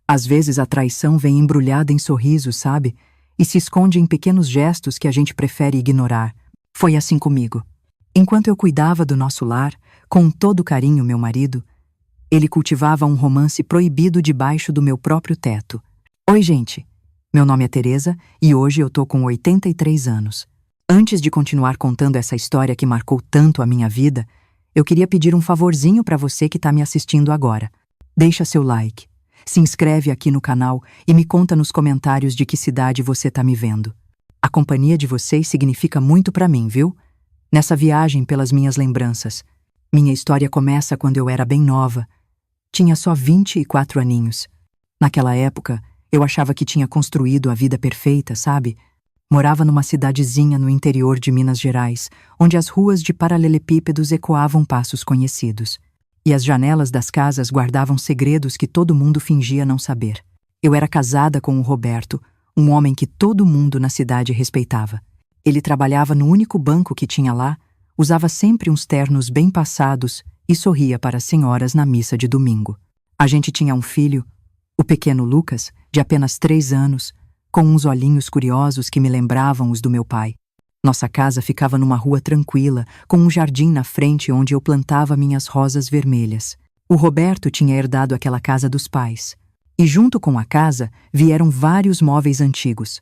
Às vezes a traição vem embrulhada em sorrisos, sabe? E se esconde em pequenos gestos que a gente prefere ignorar. Foi assim comigo. Enquanto eu cuidava do nosso lar, com todo carinho meu marido, ele cultivava um romance proibido debaixo do meu próprio teto. Oi, gente. Meu nome é Teresa e hoje eu tô com 83 anos. Antes de continuar contando essa história que marcou tanto a minha vida, eu queria pedir um favorzinho para você que tá me assistindo agora. Deixa seu like, se inscreve aqui no canal e me conta nos comentários de que cidade você tá me vendo. A companhia de vocês significa muito para mim, viu? Nessa viagem pelas minhas lembranças. Minha história começa quando eu era bem nova. Tinha só 24 aninhos. Naquela época, eu achava que tinha construído a vida perfeita, sabe? Morava numa cidadezinha no interior de Minas Gerais, onde as ruas de paralelepípedos ecoavam passos conhecidos. E as janelas das casas guardavam segredos que todo mundo fingia não saber. Eu era casada com o Roberto, um homem que todo mundo na cidade respeitava. Ele trabalhava no único banco que tinha lá, usava sempre uns ternos bem passados e sorria para as senhoras na missa de domingo. A gente tinha um filho, o pequeno Lucas, de apenas 3 anos, com uns olhinhos curiosos que me lembravam os do meu pai. Nossa casa ficava numa rua tranquila, com um jardim na frente onde eu plantava minhas rosas vermelhas. O Roberto tinha herdado aquela casa dos pais. E junto com a casa vieram vários móveis antigos,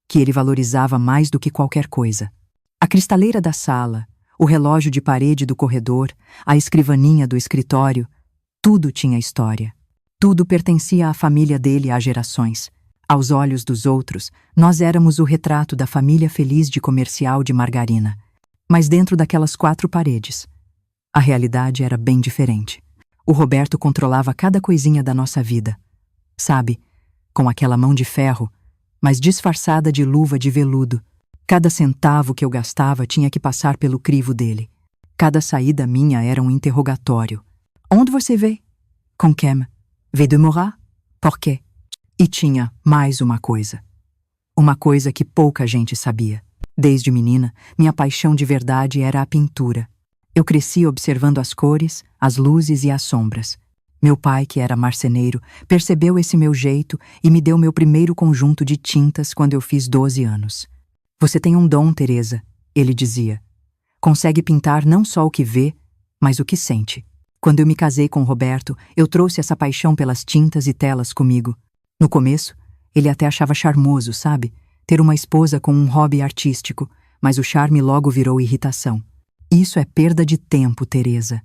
que ele valorizava mais do que qualquer coisa. A cristaleira da sala, o relógio de parede do corredor, a escrivaninha do escritório, tudo tinha história. Tudo pertencia à família dele há gerações. Aos olhos dos outros, nós éramos o retrato da família feliz de comercial de margarina. Mas dentro daquelas 4 paredes, a realidade era bem diferente. O Roberto controlava cada coisinha da nossa vida. Sabe, com aquela mão de ferro, mas disfarçada de luva de veludo. Cada centavo que eu gastava tinha que passar pelo crivo dele. Cada saída minha era um interrogatório. Onde você veio? Com quem? Veio demorar? Por quê? E tinha mais uma coisa. Uma coisa que pouca gente sabia. Desde menina, minha paixão de verdade era a pintura. Eu cresci observando as cores, as luzes e as sombras. Meu pai, que era marceneiro, percebeu esse meu jeito e me deu meu primeiro conjunto de tintas quando eu fiz 12 anos. Você tem um dom, Teresa, ele dizia. Consegue pintar não só o que vê, mas o que sente. Quando eu me casei com o Roberto, eu trouxe essa paixão pelas tintas e telas comigo. No começo, ele até achava charmoso, sabe? Ter uma esposa com um hobby artístico, mas o charme logo virou irritação. Isso é perda de tempo, Teresa.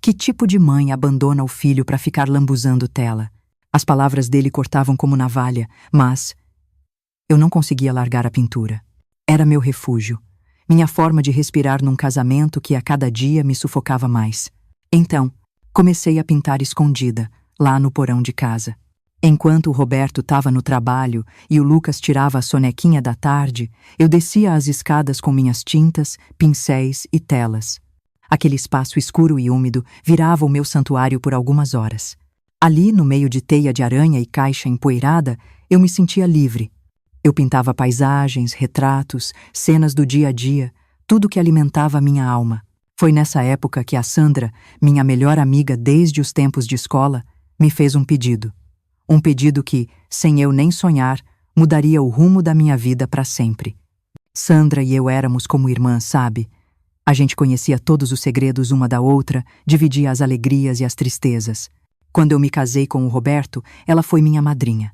Que tipo de mãe abandona o filho para ficar lambuzando tela? As palavras dele cortavam como navalha, mas eu não conseguia largar a pintura. Era meu refúgio, minha forma de respirar num casamento que a cada dia me sufocava mais. Então, comecei a pintar escondida, lá no porão de casa. Enquanto o Roberto estava no trabalho e o Lucas tirava a sonequinha da tarde, eu descia as escadas com minhas tintas, pincéis e telas. Aquele espaço escuro e úmido virava o meu santuário por algumas horas. Ali, no meio de teia de aranha e caixa empoeirada, eu me sentia livre. Eu pintava paisagens, retratos, cenas do dia a dia, tudo que alimentava a minha alma. Foi nessa época que a Sandra, minha melhor amiga desde os tempos de escola, me fez um pedido. Um pedido que, sem eu nem sonhar, mudaria o rumo da minha vida para sempre. Sandra e eu éramos como irmãs, sabe? A gente conhecia todos os segredos uma da outra, dividia as alegrias e as tristezas. Quando eu me casei com o Roberto, ela foi minha madrinha.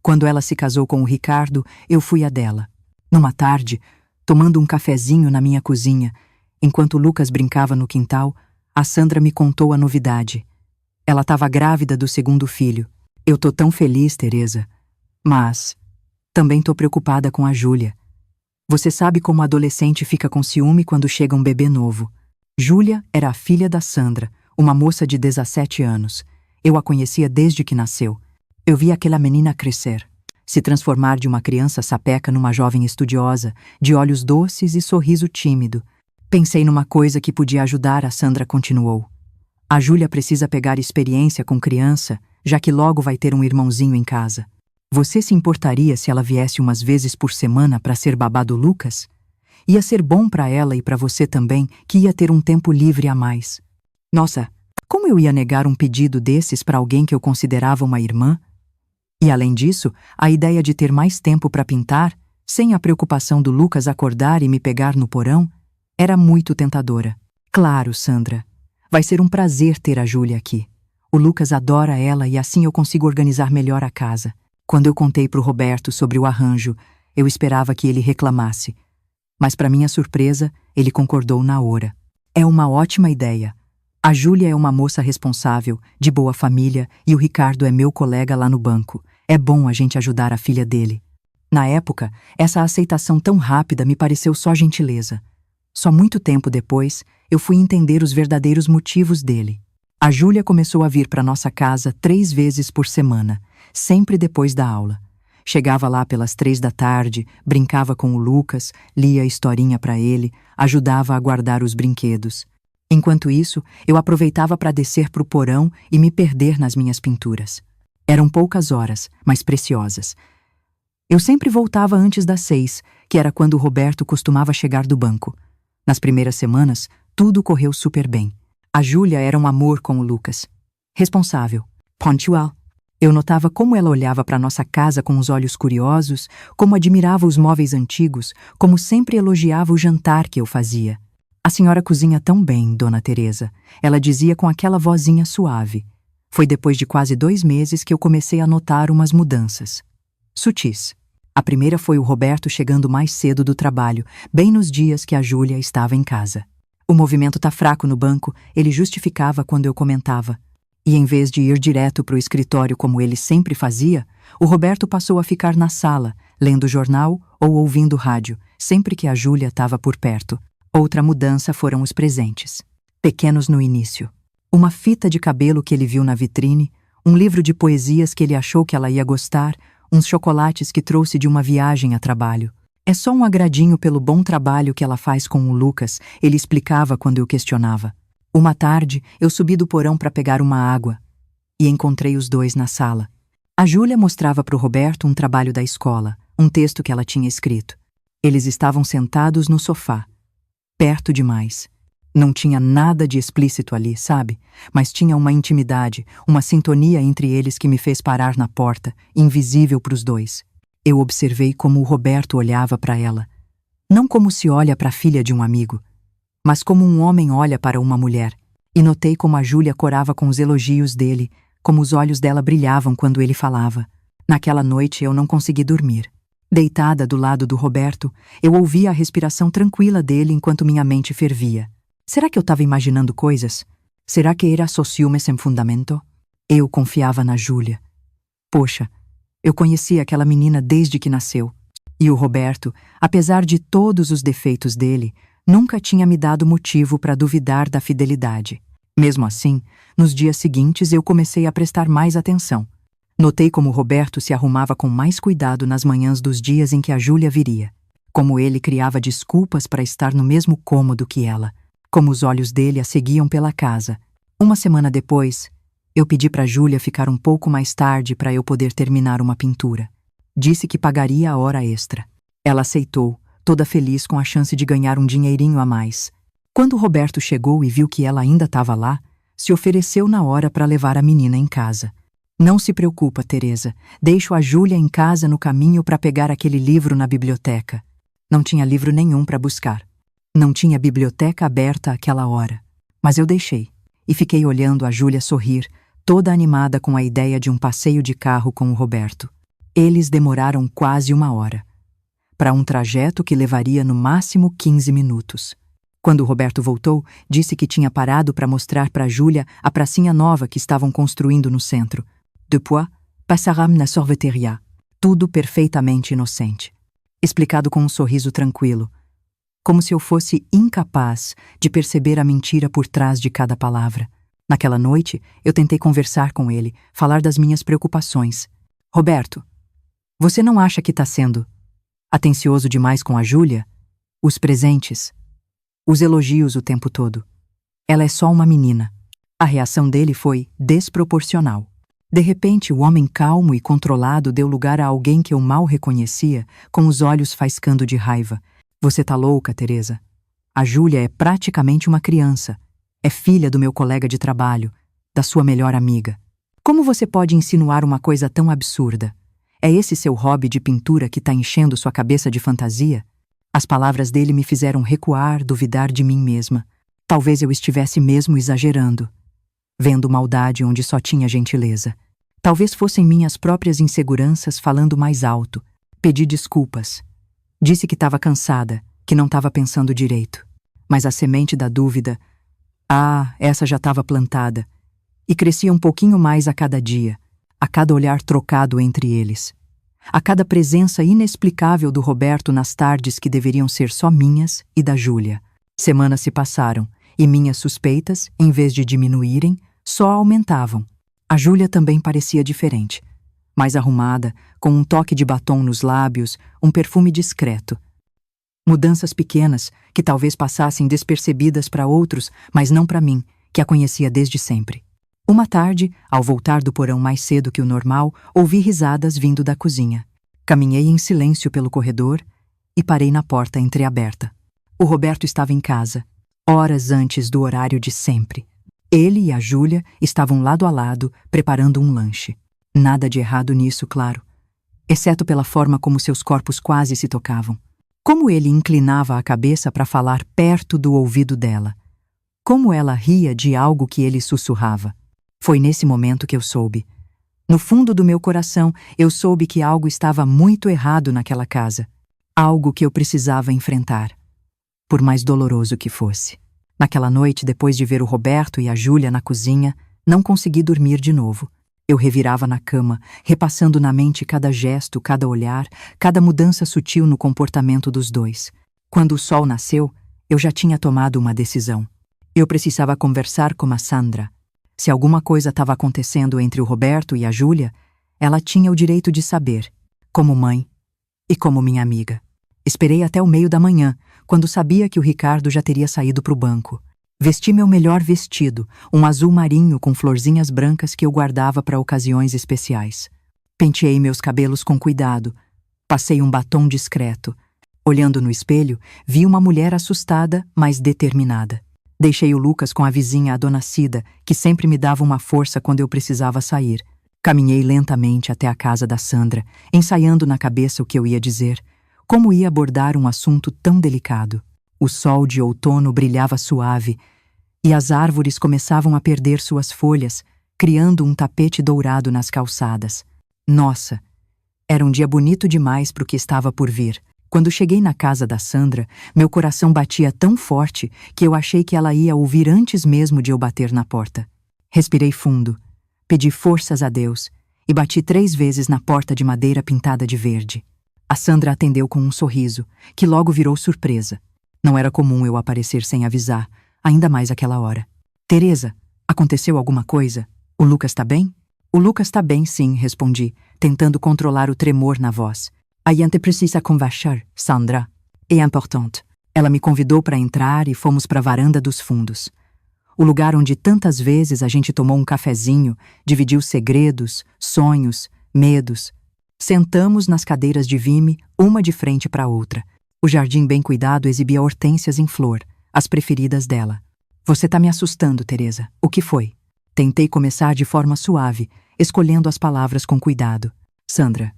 Quando ela se casou com o Ricardo, eu fui a dela. Numa tarde, tomando um cafezinho na minha cozinha, enquanto o Lucas brincava no quintal, a Sandra me contou a novidade. Ela estava grávida do 2º filho. Eu tô tão feliz, Teresa. Mas também tô preocupada com a Júlia. Você sabe como a adolescente fica com ciúme quando chega um bebê novo. Júlia era a filha da Sandra, uma moça de 17 anos. Eu a conhecia desde que nasceu. Eu vi aquela menina crescer, se transformar de uma criança sapeca numa jovem estudiosa, de olhos doces e sorriso tímido. Pensei numa coisa que podia ajudar, a Sandra continuou. A Júlia precisa pegar experiência com criança, já que logo vai ter um irmãozinho em casa. Você se importaria se ela viesse umas vezes por semana para ser babá do Lucas? Ia ser bom para ela e para você também, que ia ter um tempo livre a mais. Nossa, como eu ia negar um pedido desses para alguém que eu considerava uma irmã? E além disso, a ideia de ter mais tempo para pintar, sem a preocupação do Lucas acordar e me pegar no porão, era muito tentadora. Claro, Sandra. Vai ser um prazer ter a Júlia aqui. O Lucas adora ela e assim eu consigo organizar melhor a casa. Quando eu contei para o Roberto sobre o arranjo, eu esperava que ele reclamasse. Mas para minha surpresa, ele concordou na hora. É uma ótima ideia. A Júlia é uma moça responsável, de boa família, e o Ricardo é meu colega lá no banco. É bom a gente ajudar a filha dele. Na época, essa aceitação tão rápida me pareceu só gentileza. Só muito tempo depois, eu fui entender os verdadeiros motivos dele. A Júlia começou a vir para nossa casa 3 vezes por semana, sempre depois da aula. Chegava lá pelas 3 da tarde, brincava com o Lucas, lia historinha para ele, ajudava a guardar os brinquedos. Enquanto isso, eu aproveitava para descer para o porão e me perder nas minhas pinturas. Eram poucas horas, mas preciosas. Eu sempre voltava antes das 6, que era quando o Roberto costumava chegar do banco. Nas primeiras semanas, tudo correu super bem. A Júlia era um amor com o Lucas. Responsável, pontual. Eu notava como ela olhava para nossa casa com os olhos curiosos, como admirava os móveis antigos, como sempre elogiava o jantar que eu fazia. A senhora cozinha tão bem, Dona Teresa, ela dizia com aquela vozinha suave. Foi depois de quase 2 meses que eu comecei a notar umas mudanças. Sutis. A primeira foi o Roberto chegando mais cedo do trabalho, bem nos dias que a Júlia estava em casa. O movimento tá fraco no banco, ele justificava quando eu comentava. E em vez de ir direto para o escritório como ele sempre fazia, o Roberto passou a ficar na sala, lendo jornal ou ouvindo rádio, sempre que a Júlia estava por perto. Outra mudança foram os presentes. Pequenos no início. Uma fita de cabelo que ele viu na vitrine, um livro de poesias que ele achou que ela ia gostar, uns chocolates que trouxe de uma viagem a trabalho. É só um agradinho pelo bom trabalho que ela faz com o Lucas, ele explicava quando eu questionava. Uma tarde, eu subi do porão para pegar uma água e encontrei os dois na sala. A Júlia mostrava para o Roberto um trabalho da escola, um texto que ela tinha escrito. Eles estavam sentados no sofá, perto demais. Não tinha nada de explícito ali, sabe? Mas tinha uma intimidade, uma sintonia entre eles que me fez parar na porta, invisível para os dois. Eu observei como o Roberto olhava para ela. Não como se olha para a filha de um amigo, mas como um homem olha para uma mulher. E notei como a Júlia corava com os elogios dele, como os olhos dela brilhavam quando ele falava. Naquela noite eu não consegui dormir. Deitada do lado do Roberto, eu ouvia a respiração tranquila dele enquanto minha mente fervia. Será que eu estava imaginando coisas? Será que era só ciúme sem fundamento? Eu confiava na Júlia. Poxa, eu conhecia aquela menina desde que nasceu. E o Roberto, apesar de todos os defeitos dele, nunca tinha me dado motivo para duvidar da fidelidade. Mesmo assim, nos dias seguintes eu comecei a prestar mais atenção. Notei como o Roberto se arrumava com mais cuidado nas manhãs dos dias em que a Júlia viria. Como ele criava desculpas para estar no mesmo cômodo que ela. Como os olhos dele a seguiam pela casa. Uma semana depois, eu pedi para Júlia ficar um pouco mais tarde para eu poder terminar uma pintura. Disse que pagaria a hora extra. Ela aceitou, toda feliz com a chance de ganhar um dinheirinho a mais. Quando o Roberto chegou e viu que ela ainda estava lá, se ofereceu na hora para levar a menina em casa. Não se preocupa, Teresa. Deixo a Júlia em casa no caminho para pegar aquele livro na biblioteca. Não tinha livro nenhum para buscar. Não tinha biblioteca aberta àquela hora. Mas eu deixei, e fiquei olhando a Júlia sorrir, toda animada com a ideia de um passeio de carro com o Roberto. Eles demoraram quase 1 hora. Para um trajeto que levaria no máximo 15 minutos. Quando o Roberto voltou, disse que tinha parado para mostrar para Júlia a pracinha nova que estavam construindo no centro. Depois, passarão na sorveteria. Tudo perfeitamente inocente. Explicado com um sorriso tranquilo. Como se eu fosse incapaz de perceber a mentira por trás de cada palavra. Naquela noite, eu tentei conversar com ele, falar das minhas preocupações. Roberto, você não acha que está sendo atencioso demais com a Júlia? Os presentes, os elogios o tempo todo. Ela é só uma menina. A reação dele foi desproporcional. De repente, o homem calmo e controlado deu lugar a alguém que eu mal reconhecia, com os olhos faiscando de raiva. Você tá louca, Teresa? A Júlia é praticamente uma criança. É filha do meu colega de trabalho, da sua melhor amiga. Como você pode insinuar uma coisa tão absurda? É esse seu hobby de pintura que está enchendo sua cabeça de fantasia? As palavras dele me fizeram recuar, duvidar de mim mesma. Talvez eu estivesse mesmo exagerando, vendo maldade onde só tinha gentileza. Talvez fossem minhas próprias inseguranças falando mais alto. Pedi desculpas. Disse que estava cansada, que não estava pensando direito. Mas a semente da dúvida, essa já estava plantada. E crescia um pouquinho mais a cada dia, a cada olhar trocado entre eles. A cada presença inexplicável do Roberto nas tardes que deveriam ser só minhas e da Júlia. Semanas se passaram, e minhas suspeitas, em vez de diminuírem, só aumentavam. A Júlia também parecia diferente. Mais arrumada, com um toque de batom nos lábios, um perfume discreto. Mudanças pequenas, que talvez passassem despercebidas para outros, mas não para mim, que a conhecia desde sempre. Uma tarde, ao voltar do porão mais cedo que o normal, ouvi risadas vindo da cozinha. Caminhei em silêncio pelo corredor e parei na porta entreaberta. O Roberto estava em casa, horas antes do horário de sempre. Ele e a Júlia estavam lado a lado, preparando um lanche. Nada de errado nisso, claro, exceto pela forma como seus corpos quase se tocavam. Como ele inclinava a cabeça para falar perto do ouvido dela. Como ela ria de algo que ele sussurrava. Foi nesse momento que eu soube. No fundo do meu coração, eu soube que algo estava muito errado naquela casa. Algo que eu precisava enfrentar, por mais doloroso que fosse. Naquela noite, depois de ver o Roberto e a Júlia na cozinha, não consegui dormir de novo. Eu revirava na cama, repassando na mente cada gesto, cada olhar, cada mudança sutil no comportamento dos dois. Quando o sol nasceu, eu já tinha tomado uma decisão. Eu precisava conversar com a Sandra. Se alguma coisa estava acontecendo entre o Roberto e a Júlia, ela tinha o direito de saber, como mãe e como minha amiga. Esperei até o meio da manhã, quando sabia que o Ricardo já teria saído para o banco. Vesti meu melhor vestido, um azul marinho com florzinhas brancas que eu guardava para ocasiões especiais. Penteei meus cabelos com cuidado, passei um batom discreto. Olhando no espelho, vi uma mulher assustada, mas determinada. Deixei o Lucas com a vizinha, a dona Cida, que sempre me dava uma força quando eu precisava sair. Caminhei lentamente até a casa da Sandra, ensaiando na cabeça o que eu ia dizer, como ia abordar um assunto tão delicado. O sol de outono brilhava suave, e as árvores começavam a perder suas folhas, criando um tapete dourado nas calçadas. Nossa, era um dia bonito demais para o que estava por vir. Quando cheguei na casa da Sandra, meu coração batia tão forte que eu achei que ela ia ouvir antes mesmo de eu bater na porta. Respirei fundo, pedi forças a Deus e bati 3 vezes na porta de madeira pintada de verde. A Sandra atendeu com um sorriso, que logo virou surpresa. Não era comum eu aparecer sem avisar, ainda mais aquela hora. Teresa, aconteceu alguma coisa? O Lucas tá bem? O Lucas tá bem, sim, respondi, tentando controlar o tremor na voz. A gente precisa conversar, Sandra. É importante. Ela me convidou para entrar e fomos para a varanda dos fundos. O lugar onde tantas vezes a gente tomou um cafezinho, dividiu segredos, sonhos, medos. Sentamos nas cadeiras de vime, uma de frente para a outra. O jardim bem cuidado exibia hortênsias em flor, as preferidas dela. Você tá me assustando, Teresa. O que foi? Tentei começar de forma suave, escolhendo as palavras com cuidado. Sandra,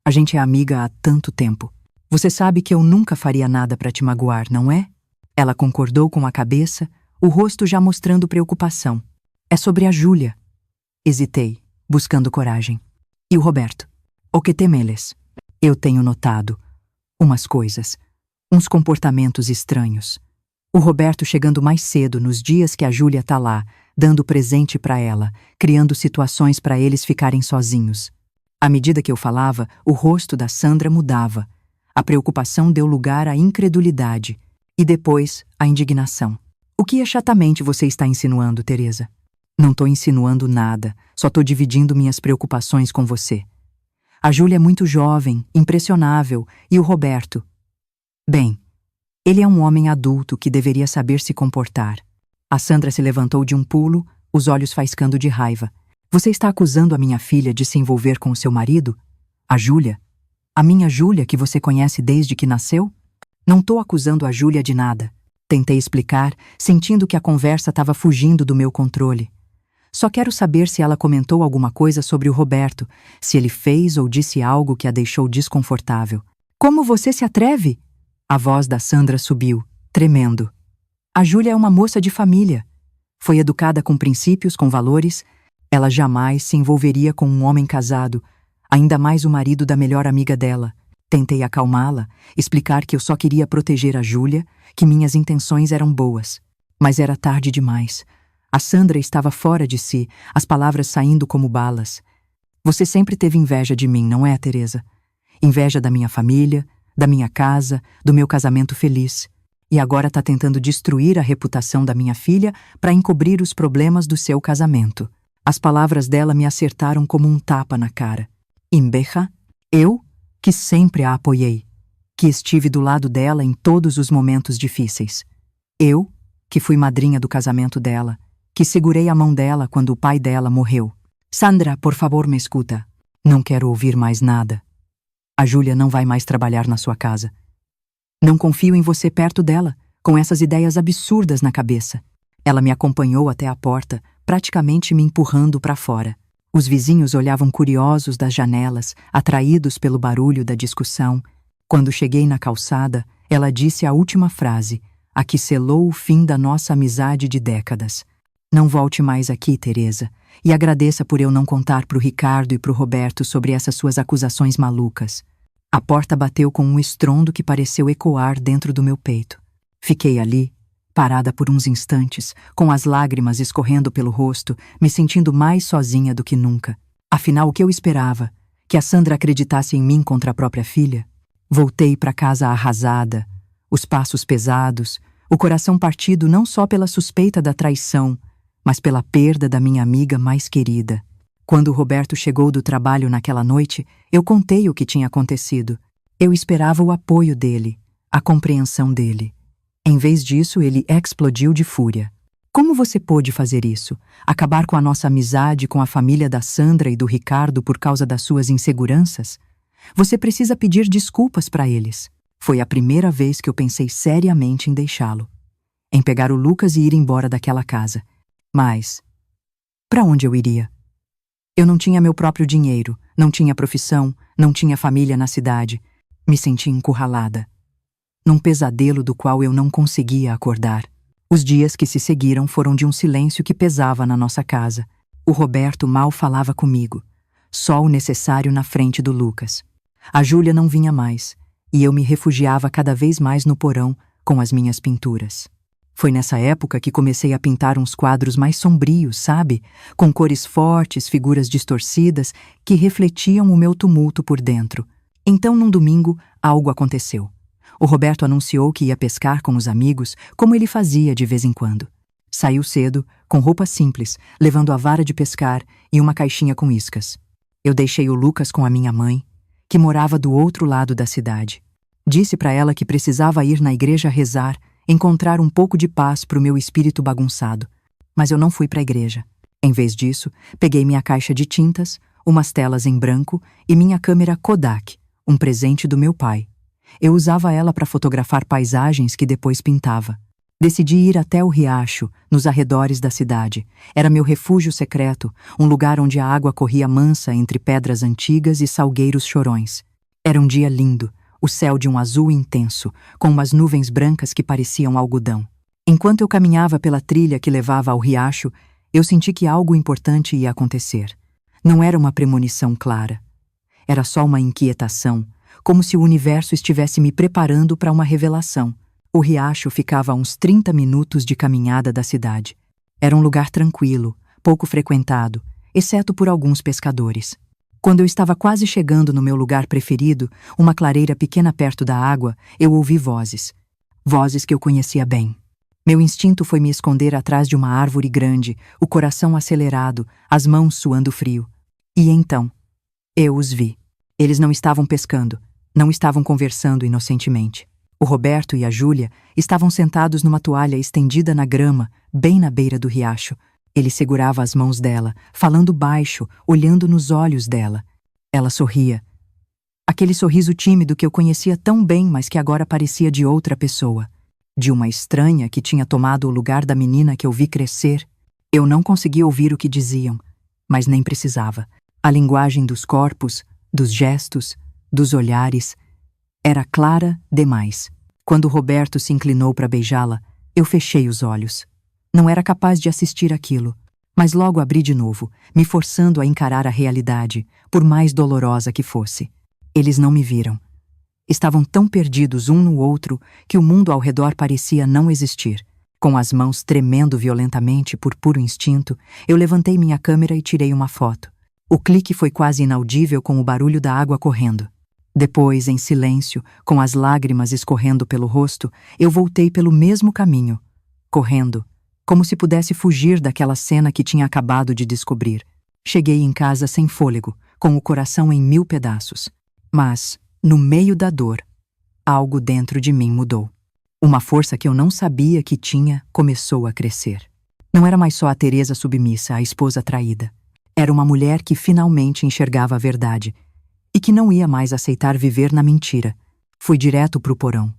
a gente é amiga há tanto tempo. Você sabe que eu nunca faria nada para te magoar, não é? Ela concordou com a cabeça, o rosto já mostrando preocupação. É sobre a Júlia. Hesitei, buscando coragem. E o Roberto? O que temeles? Eu tenho notado umas coisas, uns comportamentos estranhos. O Roberto chegando mais cedo nos dias que a Júlia tá lá, dando presente para ela, criando situações para eles ficarem sozinhos. À medida que eu falava, o rosto da Sandra mudava. A preocupação deu lugar à incredulidade e depois à indignação. O que exatamente você está insinuando, Teresa? Não tô insinuando nada, só tô dividindo minhas preocupações com você. A Júlia é muito jovem, impressionável, e o Roberto? Bem, ele é um homem adulto que deveria saber se comportar. A Sandra se levantou de um pulo, os olhos faiscando de raiva. Você está acusando a minha filha de se envolver com o seu marido? A Júlia? A minha Júlia que você conhece desde que nasceu? Não estou acusando a Júlia de nada. Tentei explicar, sentindo que a conversa estava fugindo do meu controle. Só quero saber se ela comentou alguma coisa sobre o Roberto, se ele fez ou disse algo que a deixou desconfortável. Como você se atreve? A voz da Sandra subiu, tremendo. A Júlia é uma moça de família. Foi educada com princípios, com valores. Ela jamais se envolveria com um homem casado, ainda mais o marido da melhor amiga dela. Tentei acalmá-la, explicar que eu só queria proteger a Júlia, que minhas intenções eram boas. Mas era tarde demais. A Sandra estava fora de si, as palavras saindo como balas. Você sempre teve inveja de mim, não é, Teresa? Inveja da minha família, da minha casa, do meu casamento feliz. E agora está tentando destruir a reputação da minha filha para encobrir os problemas do seu casamento. As palavras dela me acertaram como um tapa na cara. Imbeja, eu, que sempre a apoiei, que estive do lado dela em todos os momentos difíceis. Eu, que fui madrinha do casamento dela, que segurei a mão dela quando o pai dela morreu. Sandra, por favor, me escuta. Não quero ouvir mais nada. A Júlia não vai mais trabalhar na sua casa. Não confio em você perto dela, com essas ideias absurdas na cabeça. Ela me acompanhou até a porta, praticamente me empurrando para fora. Os vizinhos olhavam curiosos das janelas, atraídos pelo barulho da discussão. Quando cheguei na calçada, ela disse a última frase, a que selou o fim da nossa amizade de décadas. Não volte mais aqui, Teresa, e agradeça por eu não contar pro Ricardo e pro Roberto sobre essas suas acusações malucas. A porta bateu com um estrondo que pareceu ecoar dentro do meu peito. Fiquei ali, parada por uns instantes, com as lágrimas escorrendo pelo rosto, me sentindo mais sozinha do que nunca. Afinal, o que eu esperava? Que a Sandra acreditasse em mim contra a própria filha? Voltei para casa arrasada, os passos pesados, o coração partido não só pela suspeita da traição, mas pela perda da minha amiga mais querida. Quando o Roberto chegou do trabalho naquela noite, eu contei o que tinha acontecido. Eu esperava o apoio dele, a compreensão dele. Em vez disso, ele explodiu de fúria. Como você pôde fazer isso? Acabar com a nossa amizade com a família da Sandra e do Ricardo por causa das suas inseguranças? Você precisa pedir desculpas para eles. Foi a primeira vez que eu pensei seriamente em deixá-lo. Em pegar o Lucas e ir embora daquela casa. Mas, para onde eu iria? Eu não tinha meu próprio dinheiro, não tinha profissão, não tinha família na cidade. Me senti encurralada. Num pesadelo do qual eu não conseguia acordar. Os dias que se seguiram foram de um silêncio que pesava na nossa casa. O Roberto mal falava comigo. Só o necessário na frente do Lucas. A Júlia não vinha mais, e eu me refugiava cada vez mais no porão com as minhas pinturas. Foi nessa época que comecei a pintar uns quadros mais sombrios, sabe? Com cores fortes, figuras distorcidas, que refletiam o meu tumulto por dentro. Então, num domingo, algo aconteceu. O Roberto anunciou que ia pescar com os amigos, como ele fazia de vez em quando. Saiu cedo, com roupa simples, levando a vara de pescar e uma caixinha com iscas. Eu deixei o Lucas com a minha mãe, que morava do outro lado da cidade. Disse para ela que precisava ir na igreja rezar, encontrar um pouco de paz para o meu espírito bagunçado. Mas eu não fui para a igreja. Em vez disso, peguei minha caixa de tintas, umas telas em branco e minha câmera Kodak, um presente do meu pai. Eu usava ela para fotografar paisagens que depois pintava. Decidi ir até o riacho, nos arredores da cidade. Era meu refúgio secreto, um lugar onde a água corria mansa entre pedras antigas e salgueiros chorões. Era um dia lindo, o céu de um azul intenso, com umas nuvens brancas que pareciam algodão. Enquanto eu caminhava pela trilha que levava ao riacho, eu senti que algo importante ia acontecer. Não era uma premonição clara. Era só uma inquietação, como se o universo estivesse me preparando para uma revelação. O riacho ficava a uns 30 minutos de caminhada da cidade. Era um lugar tranquilo, pouco frequentado, exceto por alguns pescadores. Quando eu estava quase chegando no meu lugar preferido, uma clareira pequena perto da água, eu ouvi vozes. Vozes que eu conhecia bem. Meu instinto foi me esconder atrás de uma árvore grande, o coração acelerado, as mãos suando frio. E então, eu os vi. Eles não estavam pescando, não estavam conversando inocentemente. O Roberto e a Júlia estavam sentados numa toalha estendida na grama, bem na beira do riacho. Ele segurava as mãos dela, falando baixo, olhando nos olhos dela. Ela sorria. Aquele sorriso tímido que eu conhecia tão bem, mas que agora parecia de outra pessoa. De uma estranha que tinha tomado o lugar da menina que eu vi crescer. Eu não conseguia ouvir o que diziam, mas nem precisava. A linguagem dos corpos, dos gestos, dos olhares, era clara demais. Quando Roberto se inclinou para beijá-la, eu fechei os olhos. Não era capaz de assistir aquilo, mas logo abri de novo, me forçando a encarar a realidade, por mais dolorosa que fosse. Eles não me viram. Estavam tão perdidos um no outro que o mundo ao redor parecia não existir. Com as mãos tremendo violentamente por puro instinto, eu levantei minha câmera e tirei uma foto. O clique foi quase inaudível com o barulho da água correndo. Depois, em silêncio, com as lágrimas escorrendo pelo rosto, eu voltei pelo mesmo caminho, correndo, como se pudesse fugir daquela cena que tinha acabado de descobrir. Cheguei em casa sem fôlego, com o coração em 1000 pedaços. Mas, no meio da dor, algo dentro de mim mudou. Uma força que eu não sabia que tinha começou a crescer. Não era mais só a Teresa submissa, a esposa traída. Era uma mulher que finalmente enxergava a verdade e que não ia mais aceitar viver na mentira. Fui direto pro porão.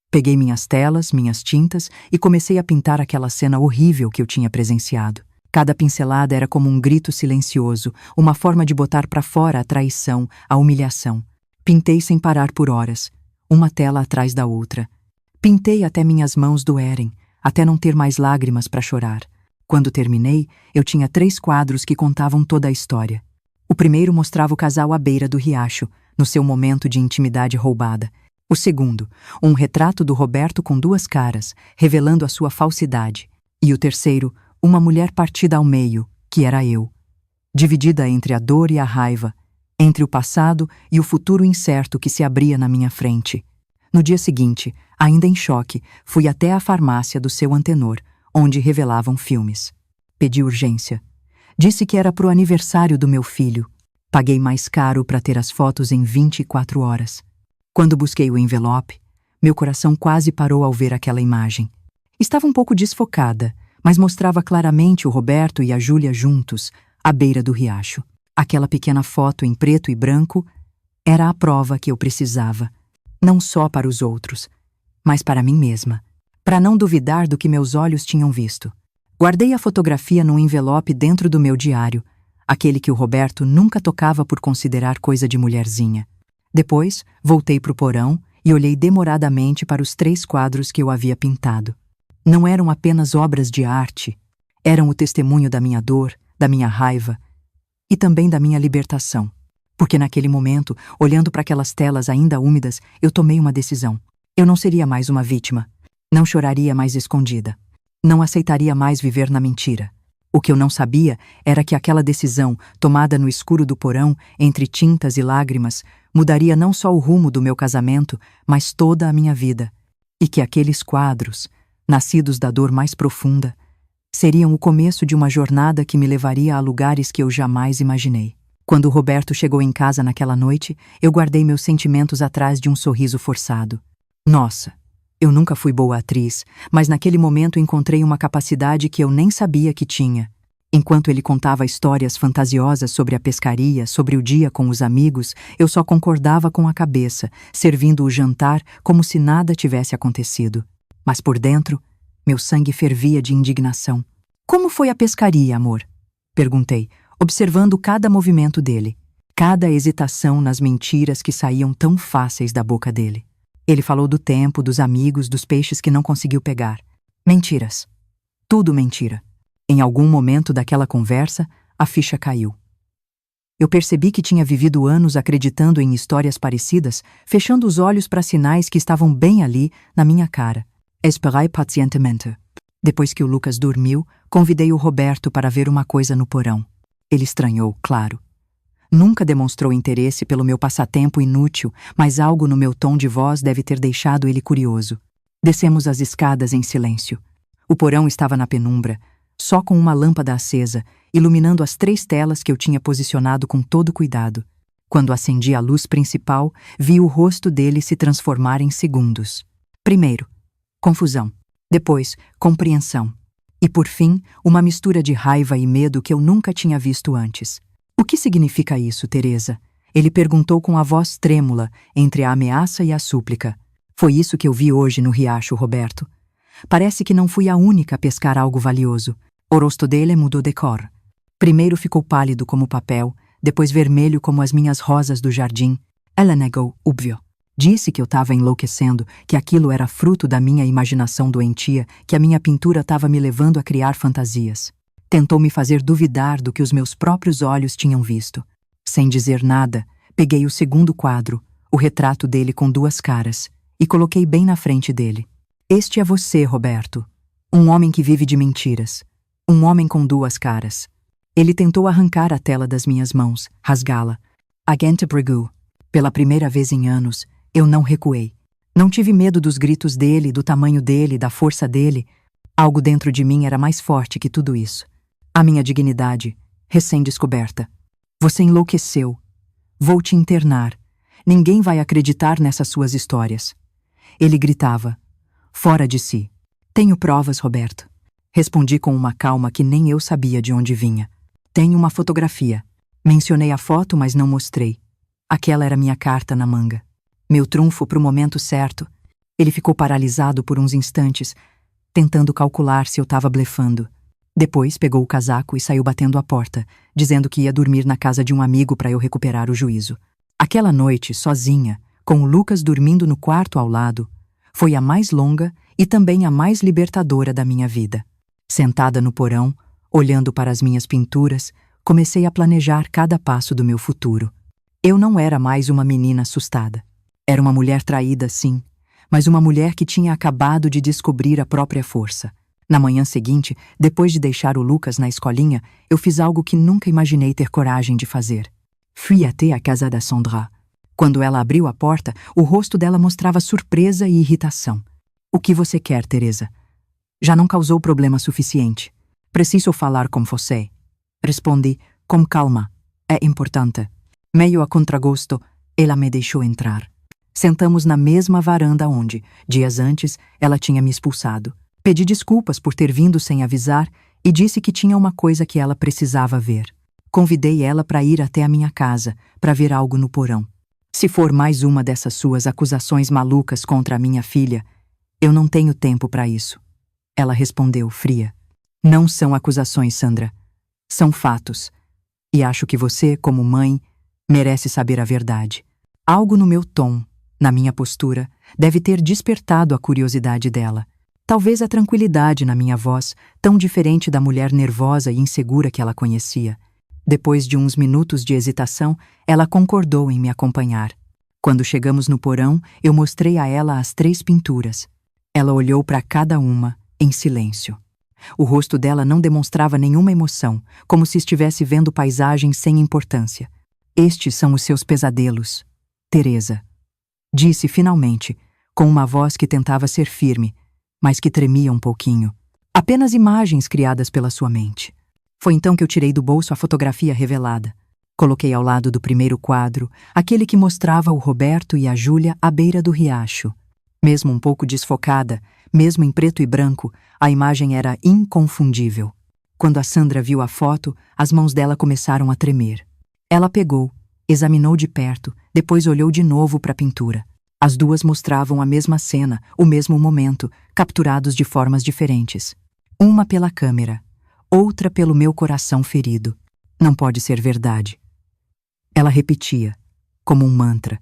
Peguei minhas telas, minhas tintas e comecei a pintar aquela cena horrível que eu tinha presenciado. Cada pincelada era como um grito silencioso, uma forma de botar para fora a traição, a humilhação. Pintei sem parar por horas, uma tela atrás da outra. Pintei até minhas mãos doerem, até não ter mais lágrimas para chorar. Quando terminei, eu tinha 3 quadros que contavam toda a história. O primeiro mostrava o casal à beira do riacho, no seu momento de intimidade roubada. O segundo, um retrato do Roberto com 2 caras, revelando a sua falsidade. E o terceiro, uma mulher partida ao meio, que era eu. Dividida entre a dor e a raiva, entre o passado e o futuro incerto que se abria na minha frente. No dia seguinte, ainda em choque, fui até a farmácia do seu Antenor, onde revelavam filmes. Pedi urgência. Disse que era pro aniversário do meu filho. Paguei mais caro para ter as fotos em 24 horas. Quando busquei o envelope, meu coração quase parou ao ver aquela imagem. Estava um pouco desfocada, mas mostrava claramente o Roberto e a Júlia juntos, à beira do riacho. Aquela pequena foto em preto e branco era a prova que eu precisava, não só para os outros, mas para mim mesma, para não duvidar do que meus olhos tinham visto. Guardei a fotografia num envelope dentro do meu diário, aquele que o Roberto nunca tocava por considerar coisa de mulherzinha. Depois, voltei pro porão e olhei demoradamente para os 3 quadros que eu havia pintado. Não eram apenas obras de arte, eram o testemunho da minha dor, da minha raiva e também da minha libertação. Porque naquele momento, olhando para aquelas telas ainda úmidas, eu tomei uma decisão. Eu não seria mais uma vítima, não choraria mais escondida. Não aceitaria mais viver na mentira. O que eu não sabia era que aquela decisão, tomada no escuro do porão, entre tintas e lágrimas, mudaria não só o rumo do meu casamento, mas toda a minha vida. E que aqueles quadros, nascidos da dor mais profunda, seriam o começo de uma jornada que me levaria a lugares que eu jamais imaginei. Quando o Roberto chegou em casa naquela noite, eu guardei meus sentimentos atrás de um sorriso forçado. Nossa! Eu nunca fui boa atriz, mas naquele momento encontrei uma capacidade que eu nem sabia que tinha. Enquanto ele contava histórias fantasiosas sobre a pescaria, sobre o dia com os amigos, eu só concordava com a cabeça, servindo o jantar como se nada tivesse acontecido. Mas por dentro, meu sangue fervia de indignação. Como foi a pescaria, amor? Perguntei, observando cada movimento dele, cada hesitação nas mentiras que saíam tão fáceis da boca dele. Ele falou do tempo, dos amigos, dos peixes que não conseguiu pegar. Mentiras. Tudo mentira. Em algum momento daquela conversa, a ficha caiu. Eu percebi que tinha vivido anos acreditando em histórias parecidas, fechando os olhos para sinais que estavam bem ali, na minha cara. Esperai pacientemente. Depois que o Lucas dormiu, convidei o Roberto para ver uma coisa no porão. Ele estranhou, claro. Nunca demonstrou interesse pelo meu passatempo inútil, mas algo no meu tom de voz deve ter deixado ele curioso. Descemos as escadas em silêncio. O porão estava na penumbra, só com uma lâmpada acesa, iluminando as 3 telas que eu tinha posicionado com todo cuidado. Quando acendi a luz principal, vi o rosto dele se transformar em segundos. Primeiro, confusão. Depois, compreensão. E por fim, uma mistura de raiva e medo que eu nunca tinha visto antes. O que significa isso, Teresa? Ele perguntou com a voz trêmula, entre a ameaça e a súplica. Foi isso que eu vi hoje no riacho, Roberto. Parece que não fui a única a pescar algo valioso. O rosto dele mudou de cor. Primeiro ficou pálido como papel, depois vermelho como as minhas rosas do jardim. Ela negou, óbvio. Disse que eu estava enlouquecendo, que aquilo era fruto da minha imaginação doentia, que a minha pintura estava me levando a criar fantasias. Tentou me fazer duvidar do que os meus próprios olhos tinham visto. Sem dizer nada, peguei o segundo quadro, o retrato dele com duas caras, e coloquei bem na frente dele. Este é você, Roberto. Um homem que vive de mentiras. Um homem com duas caras. Ele tentou arrancar a tela das minhas mãos, rasgá-la. Agente Bregu. Pela primeira vez em anos, eu não recuei. Não tive medo dos gritos dele, do tamanho dele, da força dele. Algo dentro de mim era mais forte que tudo isso. A minha dignidade, recém-descoberta. Você enlouqueceu. Vou te internar. Ninguém vai acreditar nessas suas histórias. Ele gritava, fora de si. Tenho provas, Roberto. Respondi com uma calma que nem eu sabia de onde vinha. Tenho uma fotografia. Mencionei a foto, mas não mostrei. Aquela era minha carta na manga. Meu trunfo para o momento certo. Ele ficou paralisado por uns instantes, tentando calcular se eu estava blefando. Depois pegou o casaco e saiu batendo a porta, dizendo que ia dormir na casa de um amigo para eu recuperar o juízo. Aquela noite, sozinha, com o Lucas dormindo no quarto ao lado, foi a mais longa e também a mais libertadora da minha vida. Sentada no porão, olhando para as minhas pinturas, comecei a planejar cada passo do meu futuro. Eu não era mais uma menina assustada. Era uma mulher traída, sim, mas uma mulher que tinha acabado de descobrir a própria força. Na manhã seguinte, depois de deixar o Lucas na escolinha, eu fiz algo que nunca imaginei ter coragem de fazer. Fui até a casa da Sandra. Quando ela abriu a porta, o rosto dela mostrava surpresa e irritação. O que você quer, Teresa? Já não causou problema suficiente. Preciso falar com você. Respondi, com calma. É importante. Meio a contragosto, ela me deixou entrar. Sentamos na mesma varanda onde, dias antes, ela tinha me expulsado. Pedi desculpas por ter vindo sem avisar e disse que tinha uma coisa que ela precisava ver. Convidei ela para ir até a minha casa, para ver algo no porão. Se for mais uma dessas suas acusações malucas contra a minha filha, eu não tenho tempo para isso. Ela respondeu, fria. Não são acusações, Sandra. São fatos. E acho que você, como mãe, merece saber a verdade. Algo no meu tom, na minha postura, deve ter despertado a curiosidade dela. Talvez a tranquilidade na minha voz, tão diferente da mulher nervosa e insegura que ela conhecia. Depois de uns minutos de hesitação, ela concordou em me acompanhar. Quando chegamos no porão, eu mostrei a ela as 3 pinturas. Ela olhou para cada uma, em silêncio. O rosto dela não demonstrava nenhuma emoção, como se estivesse vendo paisagens sem importância. Estes são os seus pesadelos, Teresa. Disse finalmente, com uma voz que tentava ser firme, mas que tremia um pouquinho. Apenas imagens criadas pela sua mente. Foi então que eu tirei do bolso a fotografia revelada. Coloquei ao lado do primeiro quadro, aquele que mostrava o Roberto e a Júlia à beira do riacho. Mesmo um pouco desfocada, mesmo em preto e branco, a imagem era inconfundível. Quando a Sandra viu a foto, as mãos dela começaram a tremer. Ela pegou, examinou de perto, depois olhou de novo para a pintura. As duas mostravam a mesma cena, o mesmo momento, capturados de formas diferentes. Uma pela câmera, outra pelo meu coração ferido. Não pode ser verdade. Ela repetia, como um mantra,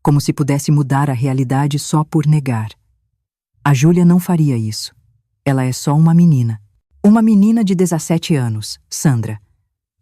como se pudesse mudar a realidade só por negar. A Júlia não faria isso. Ela é só uma menina. Uma menina de 17 anos, Sandra.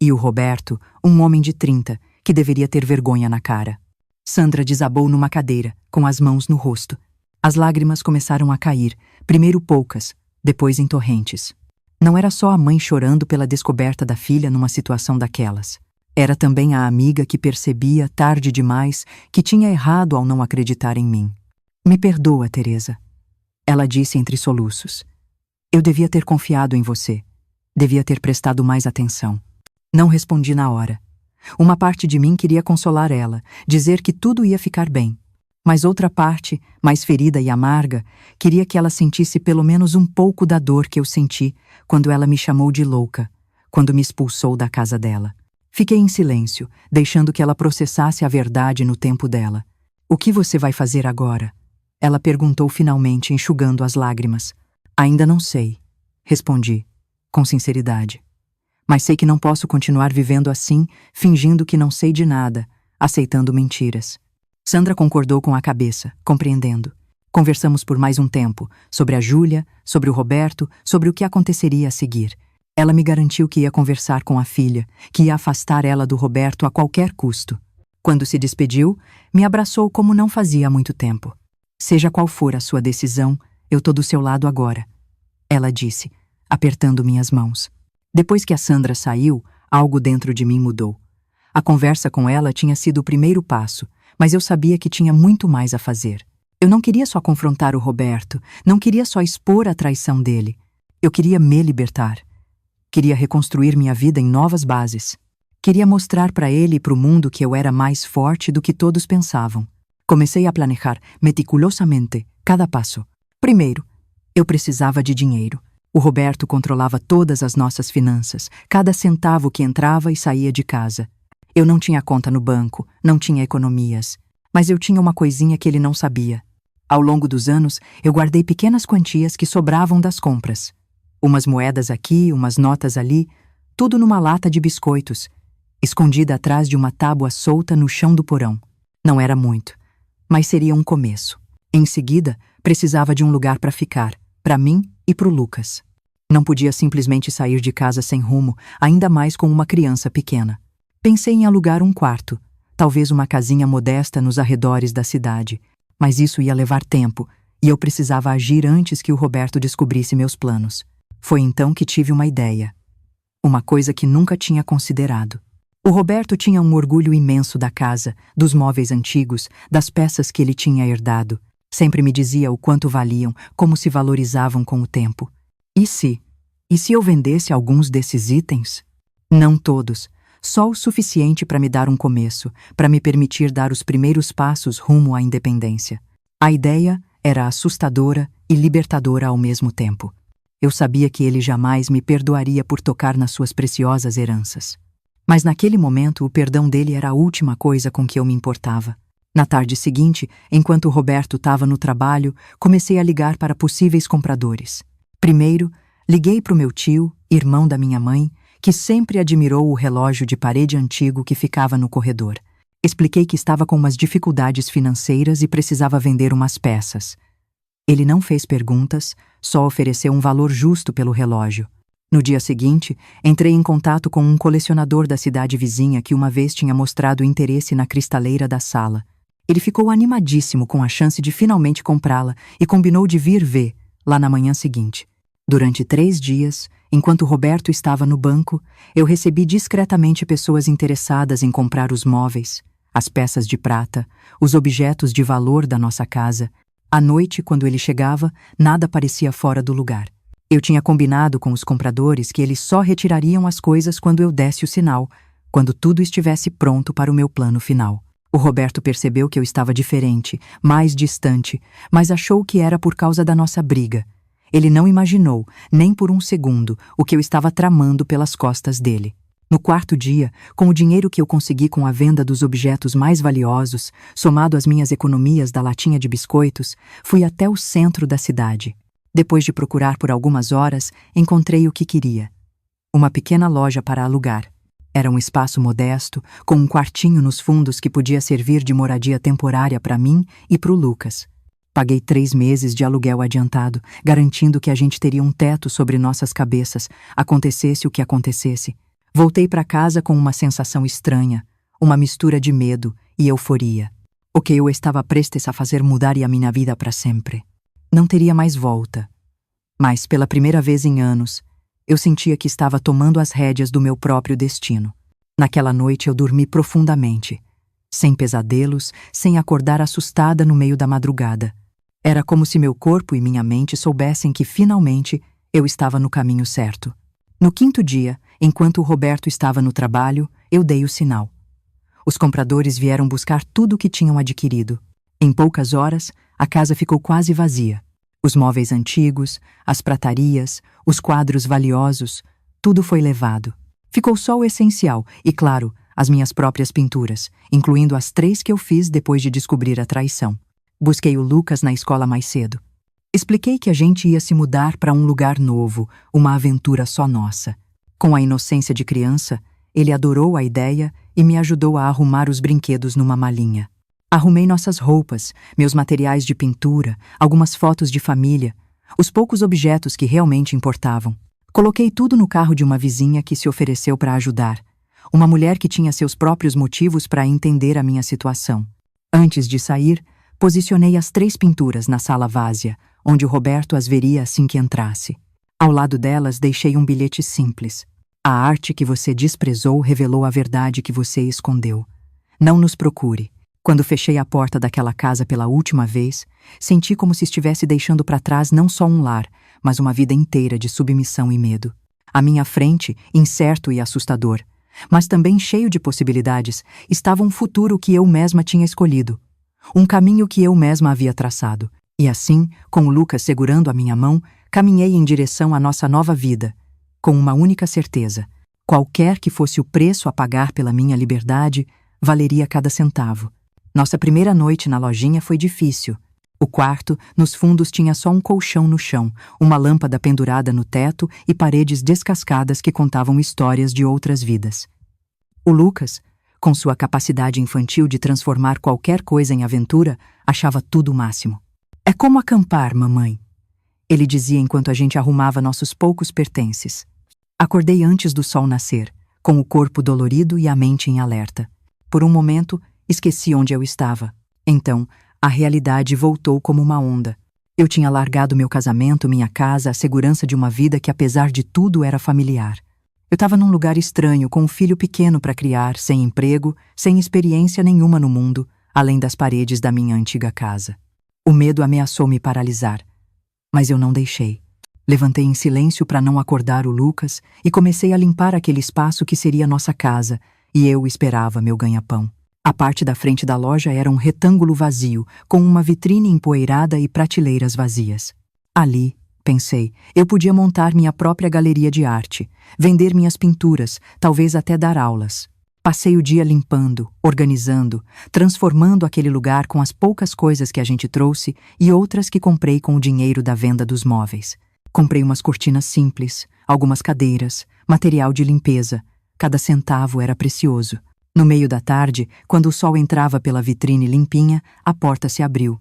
E o Roberto, um homem de 30, que deveria ter vergonha na cara. Sandra desabou numa cadeira, com as mãos no rosto. As lágrimas começaram a cair, primeiro poucas, depois em torrentes. Não era só a mãe chorando pela descoberta da filha numa situação daquelas. Era também a amiga que percebia, tarde demais, que tinha errado ao não acreditar em mim. Me perdoa, Teresa. Ela disse entre soluços. Eu devia ter confiado em você. Devia ter prestado mais atenção. Não respondi na hora. Uma parte de mim queria consolar ela, dizer que tudo ia ficar bem. Mas outra parte, mais ferida e amarga, queria que ela sentisse pelo menos um pouco da dor que eu senti quando ela me chamou de louca, quando me expulsou da casa dela. Fiquei em silêncio, deixando que ela processasse a verdade no tempo dela. O que você vai fazer agora? Ela perguntou finalmente, enxugando as lágrimas. Ainda não sei, respondi, com sinceridade. Mas sei que não posso continuar vivendo assim, fingindo que não sei de nada, aceitando mentiras. Sandra concordou com a cabeça, compreendendo. Conversamos por mais um tempo, sobre a Júlia, sobre o Roberto, sobre o que aconteceria a seguir. Ela me garantiu que ia conversar com a filha, que ia afastar ela do Roberto a qualquer custo. Quando se despediu, me abraçou como não fazia há muito tempo. Seja qual for a sua decisão, eu tô do seu lado agora, ela disse, apertando minhas mãos. Depois que a Sandra saiu, algo dentro de mim mudou. A conversa com ela tinha sido o primeiro passo, mas eu sabia que tinha muito mais a fazer. Eu não queria só confrontar o Roberto, não queria só expor a traição dele. Eu queria me libertar. Queria reconstruir minha vida em novas bases. Queria mostrar para ele e para o mundo que eu era mais forte do que todos pensavam. Comecei a planejar meticulosamente cada passo. Primeiro, eu precisava de dinheiro. O Roberto controlava todas as nossas finanças, cada centavo que entrava e saía de casa. Eu não tinha conta no banco, não tinha economias, mas eu tinha uma coisinha que ele não sabia. Ao longo dos anos, eu guardei pequenas quantias que sobravam das compras. Umas moedas aqui, umas notas ali, tudo numa lata de biscoitos, escondida atrás de uma tábua solta no chão do porão. Não era muito, mas seria um começo. Em seguida, precisava de um lugar para ficar, para mim e para o Lucas. Não podia simplesmente sair de casa sem rumo, ainda mais com uma criança pequena. Pensei em alugar um quarto, talvez uma casinha modesta nos arredores da cidade, mas isso ia levar tempo e eu precisava agir antes que o Roberto descobrisse meus planos. Foi então que tive uma ideia. Uma coisa que nunca tinha considerado. O Roberto tinha um orgulho imenso da casa, dos móveis antigos, das peças que ele tinha herdado. Sempre me dizia o quanto valiam, como se valorizavam com o tempo. E se eu vendesse alguns desses itens? Não todos, só o suficiente para me dar um começo, para me permitir dar os primeiros passos rumo à independência. A ideia era assustadora e libertadora ao mesmo tempo. Eu sabia que ele jamais me perdoaria por tocar nas suas preciosas heranças. Mas naquele momento o perdão dele era a última coisa com que eu me importava. Na tarde seguinte, enquanto o Roberto estava no trabalho, comecei a ligar para possíveis compradores. Primeiro, liguei para o meu tio, irmão da minha mãe, que sempre admirou o relógio de parede antigo que ficava no corredor. Expliquei que estava com umas dificuldades financeiras e precisava vender umas peças. Ele não fez perguntas, só ofereceu um valor justo pelo relógio. No dia seguinte, entrei em contato com um colecionador da cidade vizinha que uma vez tinha mostrado interesse na cristaleira da sala. Ele ficou animadíssimo com a chance de finalmente comprá-la e combinou de vir ver, lá na manhã seguinte. Durante 3 dias, enquanto Roberto estava no banco, eu recebi discretamente pessoas interessadas em comprar os móveis, as peças de prata, os objetos de valor da nossa casa. À noite, quando ele chegava, nada parecia fora do lugar. Eu tinha combinado com os compradores que eles só retirariam as coisas quando eu desse o sinal, quando tudo estivesse pronto para o meu plano final. O Roberto percebeu que eu estava diferente, mais distante, mas achou que era por causa da nossa briga. Ele não imaginou, nem por um segundo, o que eu estava tramando pelas costas dele. No 4º dia, com o dinheiro que eu consegui com a venda dos objetos mais valiosos, somado às minhas economias da latinha de biscoitos, fui até o centro da cidade. Depois de procurar por algumas horas, encontrei o que queria. Uma pequena loja para alugar. Era um espaço modesto, com um quartinho nos fundos que podia servir de moradia temporária para mim e para o Lucas. Paguei 3 meses de aluguel adiantado, garantindo que a gente teria um teto sobre nossas cabeças, acontecesse o que acontecesse. Voltei para casa com uma sensação estranha, uma mistura de medo e euforia. O que eu estava prestes a fazer mudaria a minha vida para sempre. Não teria mais volta. Mas, pela primeira vez em anos, eu sentia que estava tomando as rédeas do meu próprio destino. Naquela noite eu dormi profundamente, sem pesadelos, sem acordar assustada no meio da madrugada. Era como se meu corpo e minha mente soubessem que, finalmente, eu estava no caminho certo. No 5º dia, enquanto o Roberto estava no trabalho, eu dei o sinal. Os compradores vieram buscar tudo o que tinham adquirido. Em poucas horas, a casa ficou quase vazia. Os móveis antigos, as pratarias, os quadros valiosos, tudo foi levado. Ficou só o essencial e, claro, as minhas próprias pinturas, incluindo as 3 que eu fiz depois de descobrir a traição. Busquei o Lucas na escola mais cedo. Expliquei que a gente ia se mudar para um lugar novo, uma aventura só nossa. Com a inocência de criança, ele adorou a ideia e me ajudou a arrumar os brinquedos numa malinha. Arrumei nossas roupas, meus materiais de pintura, algumas fotos de família, os poucos objetos que realmente importavam. Coloquei tudo no carro de uma vizinha que se ofereceu para ajudar, uma mulher que tinha seus próprios motivos para entender a minha situação. Antes de sair, posicionei as 3 pinturas na sala várzea, onde o Roberto as veria assim que entrasse. Ao lado delas deixei um bilhete simples. A arte que você desprezou revelou a verdade que você escondeu. Não nos procure. Quando fechei a porta daquela casa pela última vez, senti como se estivesse deixando para trás não só um lar, mas uma vida inteira de submissão e medo. À minha frente, incerto e assustador, mas também cheio de possibilidades, estava um futuro que eu mesma tinha escolhido. Um caminho que eu mesma havia traçado. E assim, com o Lucas segurando a minha mão, caminhei em direção à nossa nova vida, com uma única certeza: qualquer que fosse o preço a pagar pela minha liberdade, valeria cada centavo. Nossa primeira noite na lojinha foi difícil. O quarto, nos fundos, tinha só um colchão no chão, uma lâmpada pendurada no teto e paredes descascadas que contavam histórias de outras vidas. O Lucas, com sua capacidade infantil de transformar qualquer coisa em aventura, achava tudo o máximo. É como acampar, mamãe, ele dizia enquanto a gente arrumava nossos poucos pertences. Acordei antes do sol nascer, com o corpo dolorido e a mente em alerta. Por um momento, esqueci onde eu estava. Então, a realidade voltou como uma onda. Eu tinha largado meu casamento, minha casa, a segurança de uma vida que, apesar de tudo, era familiar. Eu estava num lugar estranho, com um filho pequeno para criar, sem emprego, sem experiência nenhuma no mundo, além das paredes da minha antiga casa. O medo ameaçou me paralisar, mas eu não deixei. Levantei em silêncio para não acordar o Lucas e comecei a limpar aquele espaço que seria nossa casa, e eu esperava meu ganha-pão. A parte da frente da loja era um retângulo vazio, com uma vitrine empoeirada e prateleiras vazias. Ali, pensei, eu podia montar minha própria galeria de arte, vender minhas pinturas, talvez até dar aulas. Passei o dia limpando, organizando, transformando aquele lugar com as poucas coisas que a gente trouxe e outras que comprei com o dinheiro da venda dos móveis. Comprei umas cortinas simples, algumas cadeiras, material de limpeza. Cada centavo era precioso. No meio da tarde, quando o sol entrava pela vitrine limpinha, a porta se abriu.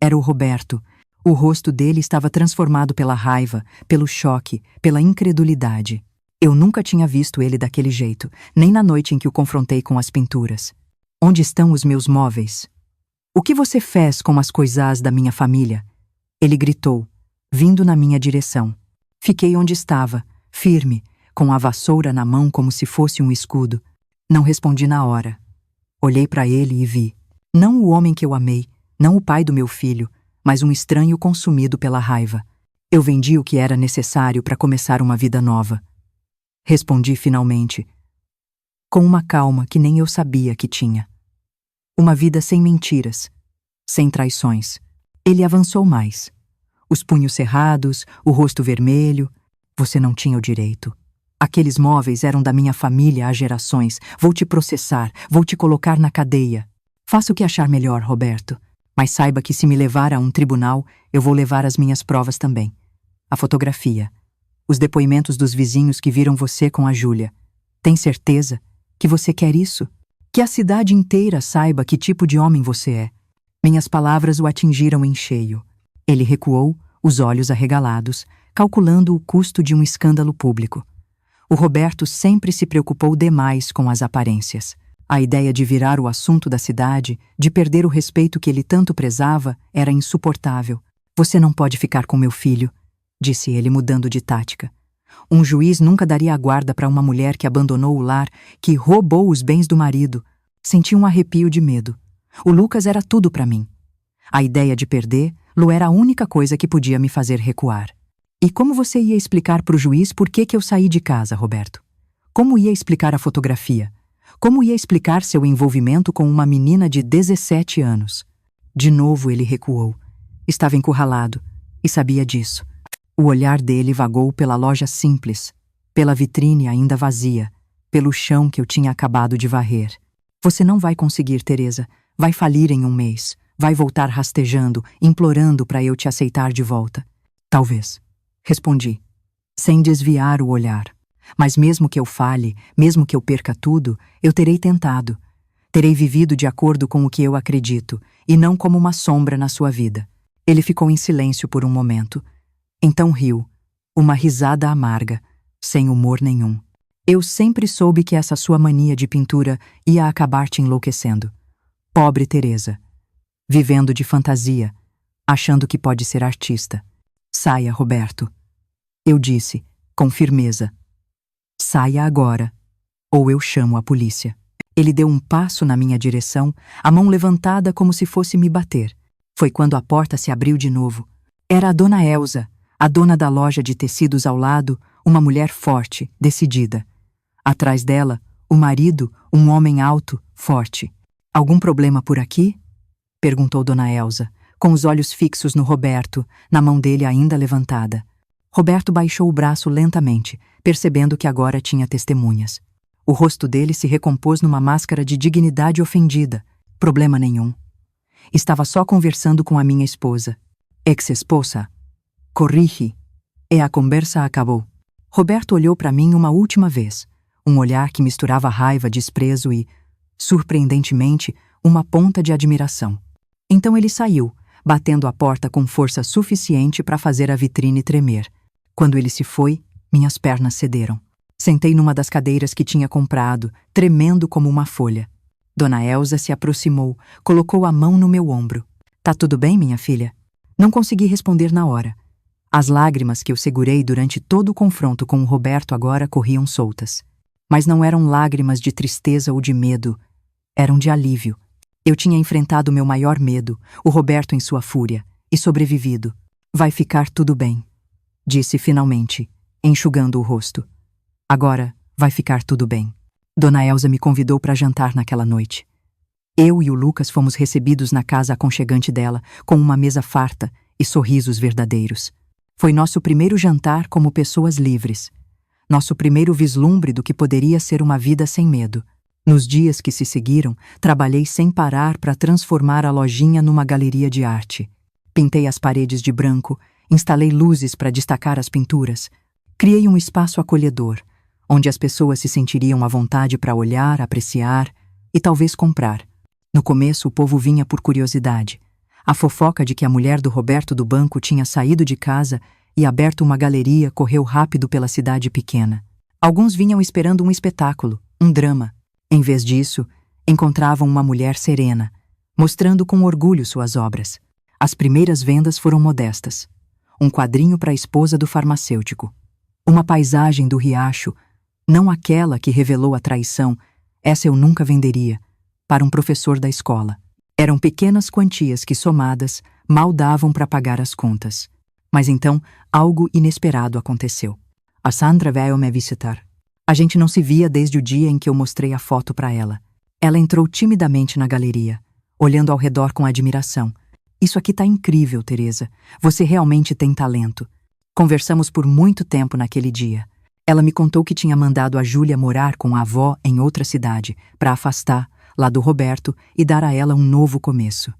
Era o Roberto. O rosto dele estava transformado pela raiva, pelo choque, pela incredulidade. Eu nunca tinha visto ele daquele jeito, nem na noite em que o confrontei com as pinturas. Onde estão os meus móveis? O que você fez com as coisas da minha família? Ele gritou, vindo na minha direção. Fiquei onde estava, firme, com a vassoura na mão como se fosse um escudo. Não respondi na hora. Olhei para ele e vi. Não o homem que eu amei, não o pai do meu filho, mas um estranho consumido pela raiva. Eu vendi o que era necessário para começar uma vida nova. Respondi finalmente, com uma calma que nem eu sabia que tinha. Uma vida sem mentiras, sem traições. Ele avançou mais. Os punhos cerrados, o rosto vermelho. Você não tinha o direito. Aqueles móveis eram da minha família há gerações. Vou te processar, vou te colocar na cadeia. Faça o que achar melhor, Roberto. Mas saiba que se me levar a um tribunal, eu vou levar as minhas provas também. A fotografia. Os depoimentos dos vizinhos que viram você com a Júlia. Tem certeza que você quer isso? Que a cidade inteira saiba que tipo de homem você é. Minhas palavras o atingiram em cheio. Ele recuou, os olhos arregalados, calculando o custo de um escândalo público. O Roberto sempre se preocupou demais com as aparências. A ideia de virar o assunto da cidade, de perder o respeito que ele tanto prezava, era insuportável. Você não pode ficar com meu filho, disse ele, mudando de tática. Um juiz nunca daria a guarda para uma mulher que abandonou o lar, que roubou os bens do marido. Senti um arrepio de medo. O Lucas era tudo para mim. A ideia de perdê-lo era a única coisa que podia me fazer recuar. E como você ia explicar para o juiz por que eu saí de casa, Roberto? Como ia explicar a fotografia? Como ia explicar seu envolvimento com uma menina de 17 anos? De novo ele recuou. Estava encurralado, e sabia disso. O olhar dele vagou pela loja simples, pela vitrine ainda vazia, pelo chão que eu tinha acabado de varrer. Você não vai conseguir, Teresa. Vai falir em um mês. Vai voltar rastejando, implorando para eu te aceitar de volta. Talvez, respondi, sem desviar o olhar. Mas mesmo que eu falhe, mesmo que eu perca tudo, eu terei tentado. Terei vivido de acordo com o que eu acredito, e não como uma sombra na sua vida. Ele ficou em silêncio por um momento. Então riu, uma risada amarga, sem humor nenhum. Eu sempre soube que essa sua mania de pintura ia acabar te enlouquecendo. Pobre Teresa, vivendo de fantasia, achando que pode ser artista. Saia, Roberto. Eu disse, com firmeza. Saia agora, ou eu chamo a polícia. Ele deu um passo na minha direção, a mão levantada como se fosse me bater. Foi quando a porta se abriu de novo. Era a dona Elsa, a dona da loja de tecidos ao lado, uma mulher forte, decidida. Atrás dela, o marido, um homem alto, forte. Algum problema por aqui? Perguntou dona Elsa, com os olhos fixos no Roberto, na mão dele ainda levantada. Roberto baixou o braço lentamente, percebendo que agora tinha testemunhas. O rosto dele se recompôs numa máscara de dignidade ofendida. Problema nenhum. Estava só conversando com a minha esposa. Ex-esposa. Corrige. E a conversa acabou. Roberto olhou para mim uma última vez. Um olhar que misturava raiva, desprezo e, surpreendentemente, uma ponta de admiração. Então ele saiu, batendo a porta com força suficiente para fazer a vitrine tremer. Quando ele se foi, minhas pernas cederam. Sentei numa das cadeiras que tinha comprado, tremendo como uma folha. Dona Elsa se aproximou, colocou a mão no meu ombro. Tá tudo bem, minha filha? Não consegui responder na hora. As lágrimas que eu segurei durante todo o confronto com o Roberto agora corriam soltas. Mas não eram lágrimas de tristeza ou de medo, eram de alívio. Eu tinha enfrentado meu maior medo, o Roberto em sua fúria, e sobrevivido. Vai ficar tudo bem, disse finalmente, enxugando o rosto. Agora vai ficar tudo bem. Dona Elsa me convidou para jantar naquela noite. Eu e o Lucas fomos recebidos na casa aconchegante dela, com uma mesa farta e sorrisos verdadeiros. Foi nosso primeiro jantar como pessoas livres. Nosso primeiro vislumbre do que poderia ser uma vida sem medo. Nos dias que se seguiram, trabalhei sem parar para transformar a lojinha numa galeria de arte. Pintei as paredes de branco, instalei luzes para destacar as pinturas. Criei um espaço acolhedor, onde as pessoas se sentiriam à vontade para olhar, apreciar e talvez comprar. No começo, o povo vinha por curiosidade. A fofoca de que a mulher do Roberto do banco tinha saído de casa e aberto uma galeria correu rápido pela cidade pequena. Alguns vinham esperando um espetáculo, um drama. Em vez disso, encontravam uma mulher serena, mostrando com orgulho suas obras. As primeiras vendas foram modestas. Um quadrinho para a esposa do farmacêutico. Uma paisagem do riacho, não aquela que revelou a traição, essa eu nunca venderia, para um professor da escola. Eram pequenas quantias que, somadas, mal davam para pagar as contas. Mas então, algo inesperado aconteceu. A Sandra veio me visitar. A gente não se via desde o dia em que eu mostrei a foto para ela. Ela entrou timidamente na galeria, olhando ao redor com admiração. Isso aqui tá incrível, Teresa. Você realmente tem talento. Conversamos por muito tempo naquele dia. Ela me contou que tinha mandado a Júlia morar com a avó em outra cidade, para afastar, lá do Roberto, e dar a ela um novo começo.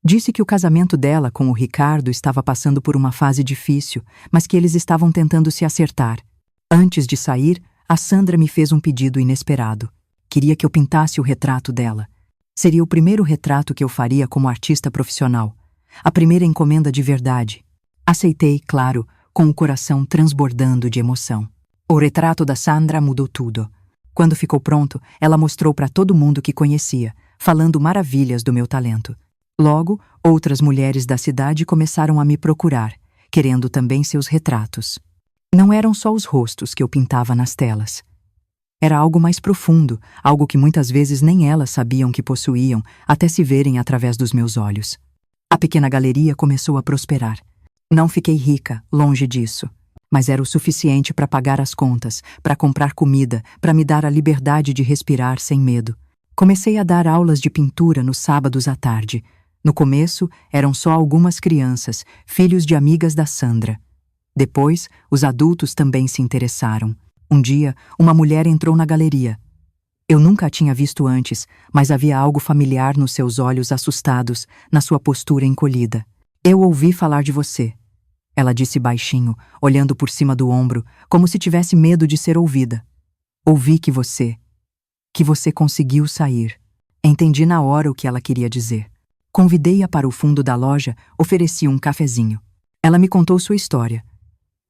Disse que o casamento dela com o Ricardo estava passando por uma fase difícil, mas que eles estavam tentando se acertar. Antes de sair, a Sandra me fez um pedido inesperado. Queria que eu pintasse o retrato dela. Seria o primeiro retrato que eu faria como artista profissional. A primeira encomenda de verdade. Aceitei, claro, com o coração transbordando de emoção. O retrato da Sandra mudou tudo. Quando ficou pronto, ela mostrou para todo mundo que conhecia, falando maravilhas do meu talento. Logo, outras mulheres da cidade começaram a me procurar, querendo também seus retratos. Não eram só os rostos que eu pintava nas telas. Era algo mais profundo, algo que muitas vezes nem elas sabiam que possuíam, até se verem através dos meus olhos. A pequena galeria começou a prosperar. Não fiquei rica, longe disso. Mas era o suficiente para pagar as contas, para comprar comida, para me dar a liberdade de respirar sem medo. Comecei a dar aulas de pintura nos sábados à tarde. No começo, eram só algumas crianças, filhos de amigas da Sandra. Depois, os adultos também se interessaram. Um dia, uma mulher entrou na galeria. Eu nunca a tinha visto antes, mas havia algo familiar nos seus olhos assustados, na sua postura encolhida. Eu ouvi falar de você, ela disse baixinho, olhando por cima do ombro, como se tivesse medo de ser ouvida. Ouvi que você conseguiu sair. Entendi na hora o que ela queria dizer. Convidei-a para o fundo da loja, ofereci um cafezinho. Ela me contou sua história,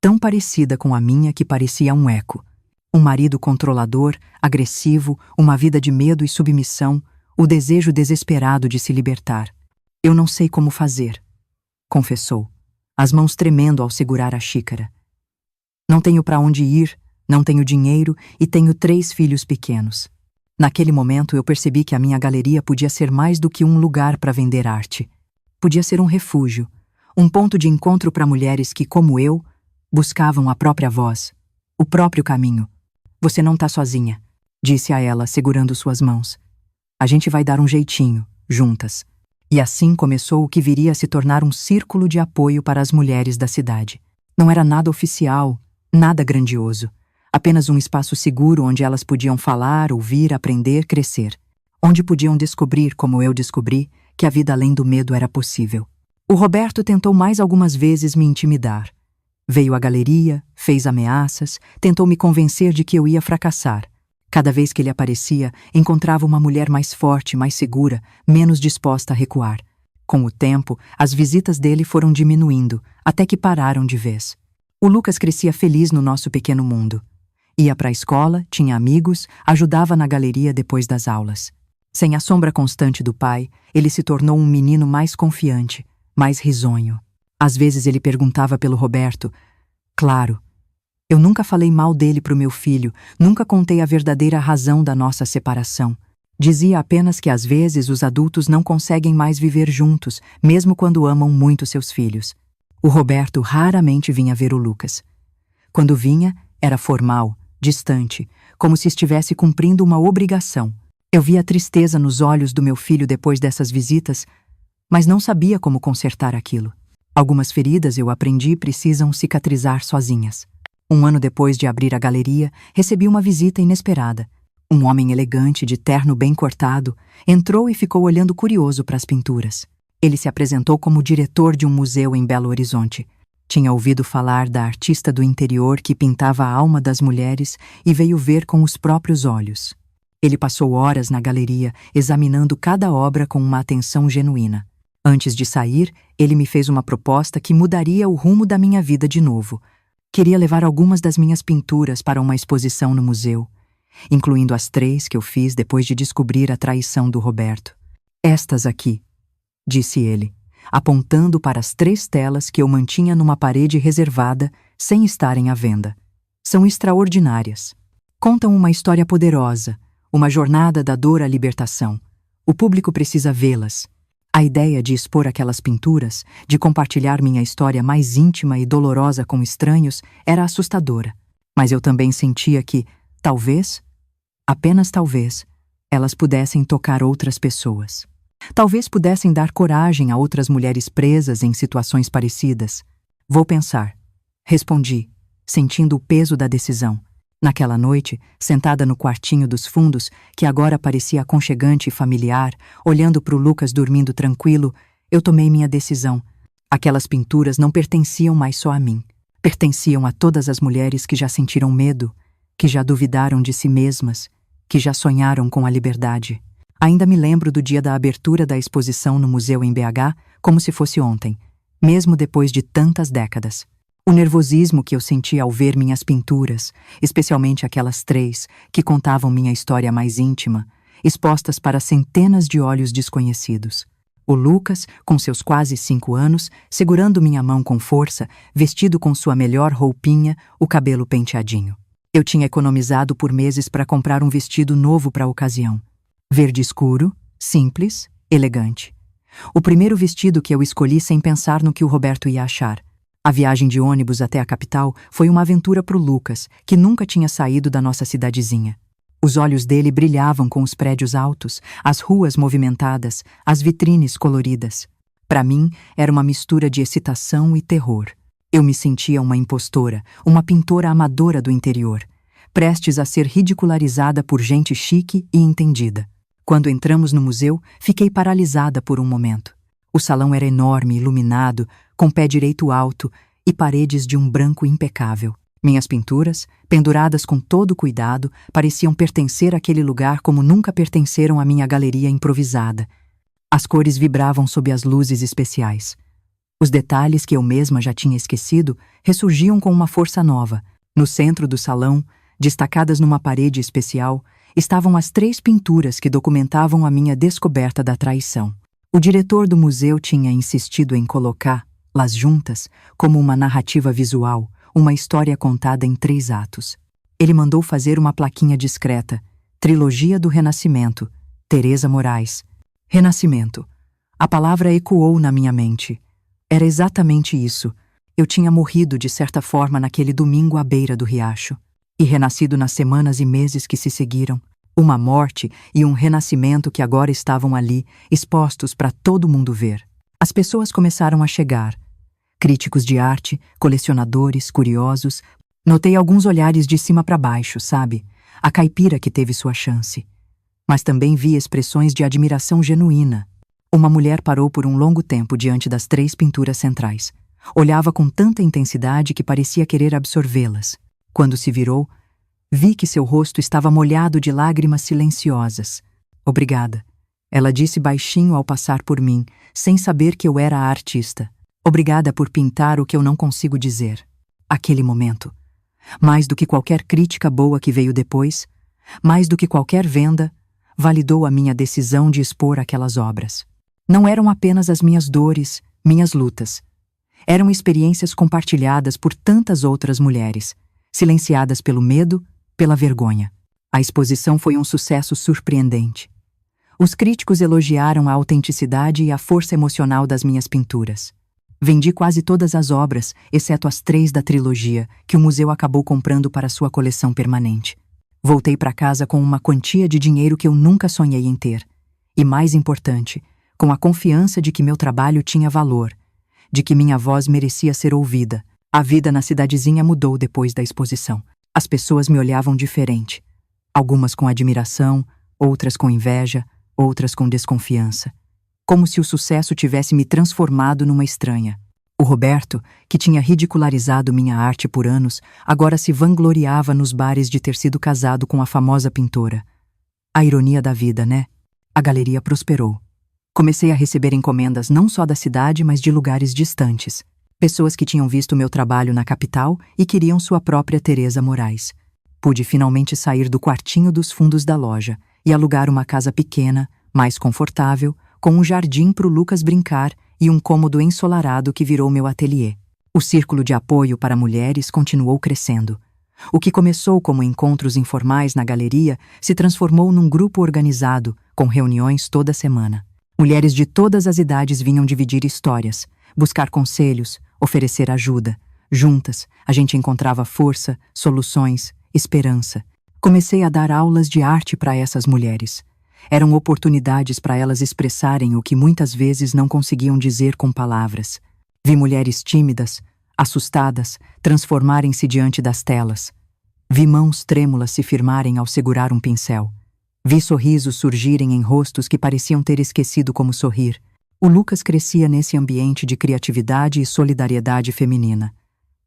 tão parecida com a minha que parecia um eco. Um marido controlador, agressivo, uma vida de medo e submissão, o desejo desesperado de se libertar. Eu não sei como fazer, confessou, as mãos tremendo ao segurar a xícara. Não tenho para onde ir, não tenho dinheiro e tenho 3 filhos pequenos. Naquele momento eu percebi que a minha galeria podia ser mais do que um lugar para vender arte. Podia ser um refúgio, um ponto de encontro para mulheres que, como eu, buscavam a própria voz, o próprio caminho. Você não está sozinha, disse a ela, segurando suas mãos. A gente vai dar um jeitinho, juntas. E assim começou o que viria a se tornar um círculo de apoio para as mulheres da cidade. Não era nada oficial, nada grandioso. Apenas um espaço seguro onde elas podiam falar, ouvir, aprender, crescer. Onde podiam descobrir, como eu descobri, que a vida além do medo era possível. O Roberto tentou mais algumas vezes me intimidar. Veio à galeria, fez ameaças, tentou me convencer de que eu ia fracassar. Cada vez que ele aparecia, encontrava uma mulher mais forte, mais segura, menos disposta a recuar. Com o tempo, as visitas dele foram diminuindo, até que pararam de vez. O Lucas crescia feliz no nosso pequeno mundo. Ia para a escola, tinha amigos, ajudava na galeria depois das aulas. Sem a sombra constante do pai, ele se tornou um menino mais confiante, mais risonho. Às vezes ele perguntava pelo Roberto. Claro, eu nunca falei mal dele para o meu filho, nunca contei a verdadeira razão da nossa separação. Dizia apenas que às vezes os adultos não conseguem mais viver juntos, mesmo quando amam muito seus filhos. O Roberto raramente vinha ver o Lucas. Quando vinha, era formal, distante, como se estivesse cumprindo uma obrigação. Eu via a tristeza nos olhos do meu filho depois dessas visitas, mas não sabia como consertar aquilo. Algumas feridas, eu aprendi, precisam cicatrizar sozinhas. 1 ano depois de abrir a galeria, recebi uma visita inesperada. Um homem elegante, de terno bem cortado, entrou e ficou olhando curioso para as pinturas. Ele se apresentou como diretor de um museu em Belo Horizonte. Tinha ouvido falar da artista do interior que pintava a alma das mulheres e veio ver com os próprios olhos. Ele passou horas na galeria, examinando cada obra com uma atenção genuína. Antes de sair, ele me fez uma proposta que mudaria o rumo da minha vida de novo. Queria levar algumas das minhas pinturas para uma exposição no museu, incluindo as 3 que eu fiz depois de descobrir a traição do Roberto. Estas aqui, disse ele, apontando para as 3 telas que eu mantinha numa parede reservada, sem estarem à venda. São extraordinárias. Contam uma história poderosa, uma jornada da dor à libertação. O público precisa vê-las. A ideia de expor aquelas pinturas, de compartilhar minha história mais íntima e dolorosa com estranhos, era assustadora. Mas eu também sentia que, talvez, apenas talvez, elas pudessem tocar outras pessoas. Talvez pudessem dar coragem a outras mulheres presas em situações parecidas. Vou pensar, respondi, sentindo o peso da decisão. Naquela noite, sentada no quartinho dos fundos, que agora parecia aconchegante e familiar, olhando para o Lucas dormindo tranquilo, eu tomei minha decisão. Aquelas pinturas não pertenciam mais só a mim. Pertenciam a todas as mulheres que já sentiram medo, que já duvidaram de si mesmas, que já sonharam com a liberdade. Ainda me lembro do dia da abertura da exposição no museu em BH, como se fosse ontem, mesmo depois de tantas décadas. O nervosismo que eu senti ao ver minhas pinturas, especialmente aquelas 3 que contavam minha história mais íntima, expostas para centenas de olhos desconhecidos. O Lucas, com seus quase 5 anos, segurando minha mão com força, vestido com sua melhor roupinha, o cabelo penteadinho. Eu tinha economizado por meses para comprar um vestido novo para a ocasião. Verde escuro, simples, elegante. O primeiro vestido que eu escolhi sem pensar no que o Roberto ia achar. A viagem de ônibus até a capital foi uma aventura para o Lucas, que nunca tinha saído da nossa cidadezinha. Os olhos dele brilhavam com os prédios altos, as ruas movimentadas, as vitrines coloridas. Para mim, era uma mistura de excitação e terror. Eu me sentia uma impostora, uma pintora amadora do interior. prestes a ser ridicularizada por gente chique e entendida. Quando entramos no museu, fiquei paralisada por um momento. O salão era enorme, iluminado, com pé direito alto e paredes de um branco impecável. Minhas pinturas, penduradas com todo cuidado, pareciam pertencer àquele lugar como nunca pertenceram à minha galeria improvisada. As cores vibravam sob as luzes especiais. Os detalhes que eu mesma já tinha esquecido ressurgiam com uma força nova. No centro do salão, destacadas numa parede especial, estavam as 3 pinturas que documentavam a minha descoberta da traição. O diretor do museu tinha insistido em colocá-las juntas como uma narrativa visual, uma história contada em 3 atos. Ele mandou fazer uma plaquinha discreta: Trilogia do Renascimento, Teresa Moraes. Renascimento. A palavra ecoou na minha mente. Era exatamente isso. Eu tinha morrido de certa forma naquele domingo à beira do riacho, e renascido nas semanas e meses que se seguiram. Uma morte e um renascimento que agora estavam ali, expostos para todo mundo ver. As pessoas começaram a chegar. Críticos de arte, colecionadores, curiosos. Notei alguns olhares de cima para baixo, sabe? A caipira que teve sua chance. Mas também vi expressões de admiração genuína. Uma mulher parou por um longo tempo diante das 3 pinturas centrais. Olhava com tanta intensidade que parecia querer absorvê-las. Quando se virou, vi que seu rosto estava molhado de lágrimas silenciosas. Obrigada, ela disse baixinho ao passar por mim, sem saber que eu era a artista. Obrigada por pintar o que eu não consigo dizer. Aquele momento, mais do que qualquer crítica boa que veio depois, mais do que qualquer venda, validou a minha decisão de expor aquelas obras. Não eram apenas as minhas dores, minhas lutas. Eram experiências compartilhadas por tantas outras mulheres, silenciadas pelo medo, pela vergonha. A exposição foi um sucesso surpreendente. Os críticos elogiaram a autenticidade e a força emocional das minhas pinturas. Vendi quase todas as obras, exceto as 3 da trilogia, que o museu acabou comprando para sua coleção permanente. Voltei para casa com uma quantia de dinheiro que eu nunca sonhei em ter. E mais importante, com a confiança de que meu trabalho tinha valor, de que minha voz merecia ser ouvida. A vida na cidadezinha mudou depois da exposição. As pessoas me olhavam diferente. Algumas com admiração, outras com inveja, outras com desconfiança. Como se o sucesso tivesse me transformado numa estranha. O Roberto, que tinha ridicularizado minha arte por anos, agora se vangloriava nos bares de ter sido casado com a famosa pintora. A ironia da vida, né? A galeria prosperou. Comecei a receber encomendas não só da cidade, mas de lugares distantes. Pessoas que tinham visto meu trabalho na capital e queriam sua própria Teresa Moraes. Pude finalmente sair do quartinho dos fundos da loja e alugar uma casa pequena, mais confortável, com um jardim para o Lucas brincar e um cômodo ensolarado que virou meu ateliê. O círculo de apoio para mulheres continuou crescendo. O que começou como encontros informais na galeria se transformou num grupo organizado, com reuniões toda semana. Mulheres de todas as idades vinham dividir histórias, buscar conselhos, oferecer ajuda. Juntas, a gente encontrava força, soluções, esperança. Comecei a dar aulas de arte para essas mulheres. Eram oportunidades para elas expressarem o que muitas vezes não conseguiam dizer com palavras. Vi mulheres tímidas, assustadas, transformarem-se diante das telas. Vi mãos trêmulas se firmarem ao segurar um pincel. Vi sorrisos surgirem em rostos que pareciam ter esquecido como sorrir. O Lucas crescia nesse ambiente de criatividade e solidariedade feminina.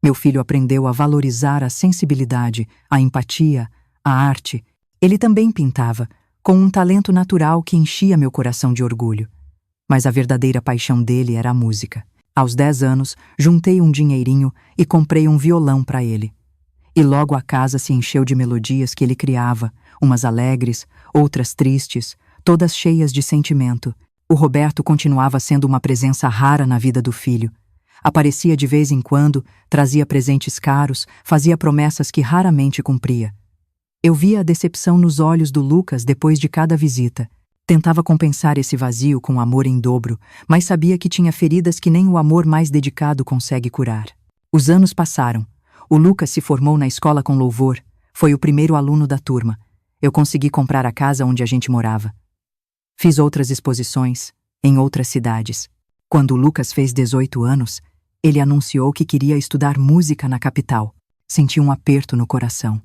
Meu filho aprendeu a valorizar a sensibilidade, a empatia, a arte. Ele também pintava, com um talento natural que enchia meu coração de orgulho. Mas a verdadeira paixão dele era a música. Aos 10 anos, juntei um dinheirinho e comprei um violão para ele. E logo a casa se encheu de melodias que ele criava, umas alegres, outras tristes, todas cheias de sentimento. O Roberto continuava sendo uma presença rara na vida do filho. Aparecia de vez em quando, trazia presentes caros, fazia promessas que raramente cumpria. Eu via a decepção nos olhos do Lucas depois de cada visita. Tentava compensar esse vazio com amor em dobro, mas sabia que tinha feridas que nem o amor mais dedicado consegue curar. Os anos passaram. O Lucas se formou na escola com louvor. Foi o primeiro aluno da turma. Eu consegui comprar a casa onde a gente morava. Fiz outras exposições, em outras cidades. Quando o Lucas fez 18 anos, ele anunciou que queria estudar música na capital. Senti um aperto no coração.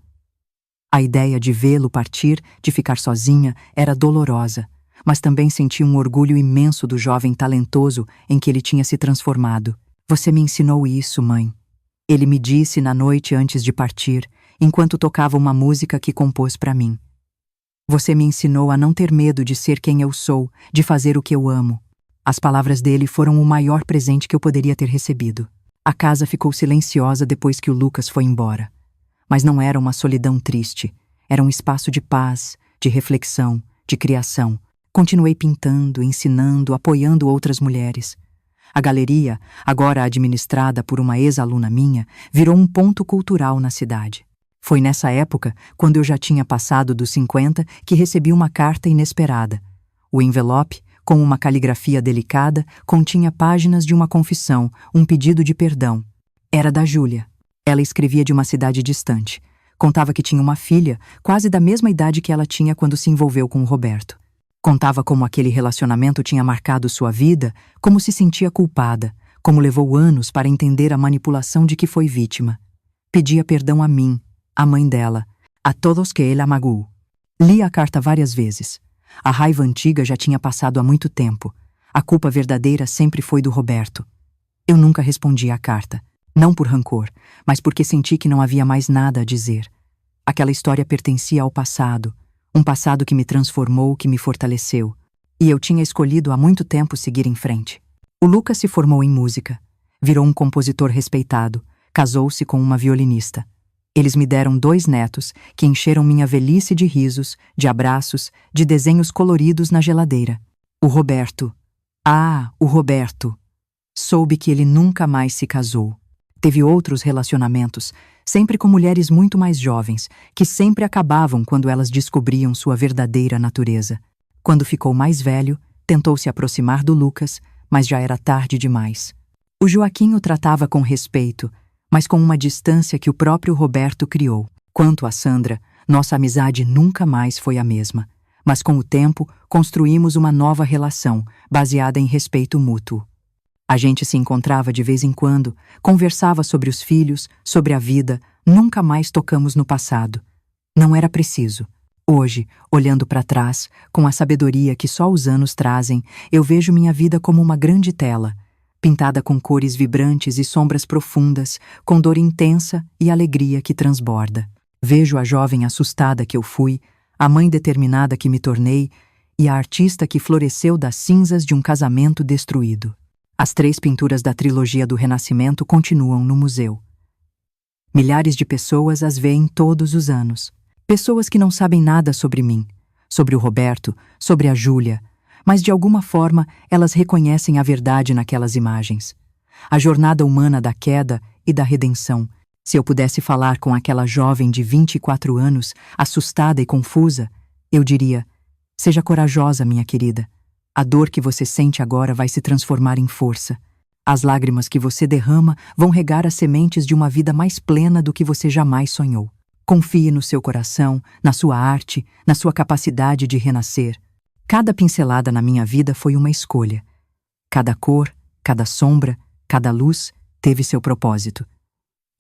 A ideia de vê-lo partir, de ficar sozinha, era dolorosa, mas também senti um orgulho imenso do jovem talentoso em que ele tinha se transformado. Você me ensinou isso, mãe. Ele me disse na noite antes de partir, enquanto tocava uma música que compôs para mim. Você me ensinou a não ter medo de ser quem eu sou, de fazer o que eu amo. As palavras dele foram o maior presente que eu poderia ter recebido. A casa ficou silenciosa depois que o Lucas foi embora. Mas não era uma solidão triste. Era um espaço de paz, de reflexão, de criação. Continuei pintando, ensinando, apoiando outras mulheres. A galeria, agora administrada por uma ex-aluna minha, virou um ponto cultural na cidade. Foi nessa época, quando eu já tinha passado dos 50, que recebi uma carta inesperada. O envelope, com uma caligrafia delicada, continha páginas de uma confissão, um pedido de perdão. Era da Júlia. Ela escrevia de uma cidade distante. Contava que tinha uma filha, quase da mesma idade que ela tinha quando se envolveu com o Roberto. Contava como aquele relacionamento tinha marcado sua vida, como se sentia culpada, como levou anos para entender a manipulação de que foi vítima. Pedia perdão a mim, a mãe dela, a todos que ela magoou. Li a carta várias vezes. A raiva antiga já tinha passado há muito tempo. A culpa verdadeira sempre foi do Roberto. Eu nunca respondi à carta, não por rancor, mas porque senti que não havia mais nada a dizer. Aquela história pertencia ao passado, um passado que me transformou, que me fortaleceu. E eu tinha escolhido há muito tempo seguir em frente. O Lucas se formou em música, virou um compositor respeitado, casou-se com uma violinista. Eles me deram 2 netos que encheram minha velhice de risos, de abraços, de desenhos coloridos na geladeira. O Roberto. Ah, o Roberto. Soube que ele nunca mais se casou. Teve outros relacionamentos, sempre com mulheres muito mais jovens, que sempre acabavam quando elas descobriam sua verdadeira natureza. Quando ficou mais velho, tentou se aproximar do Lucas, mas já era tarde demais. O Joaquim o tratava com respeito, mas com uma distância que o próprio Roberto criou. Quanto a Sandra, nossa amizade nunca mais foi a mesma. Mas com o tempo, construímos uma nova relação, baseada em respeito mútuo. A gente se encontrava de vez em quando, conversava sobre os filhos, sobre a vida, nunca mais tocamos no passado. Não era preciso. Hoje, olhando para trás, com a sabedoria que só os anos trazem, eu vejo minha vida como uma grande tela, pintada com cores vibrantes e sombras profundas, com dor intensa e alegria que transborda. Vejo a jovem assustada que eu fui, a mãe determinada que me tornei e a artista que floresceu das cinzas de um casamento destruído. As 3 pinturas da trilogia do Renascimento continuam no museu. Milhares de pessoas as veem todos os anos. Pessoas que não sabem nada sobre mim, sobre o Roberto, sobre a Júlia, mas de alguma forma elas reconhecem a verdade naquelas imagens. A jornada humana da queda e da redenção. Se eu pudesse falar com aquela jovem de 24 anos, assustada e confusa, eu diria: seja corajosa, minha querida. A dor que você sente agora vai se transformar em força. As lágrimas que você derrama vão regar as sementes de uma vida mais plena do que você jamais sonhou. Confie no seu coração, na sua arte, na sua capacidade de renascer. Cada pincelada na minha vida foi uma escolha. Cada cor, cada sombra, cada luz teve seu propósito.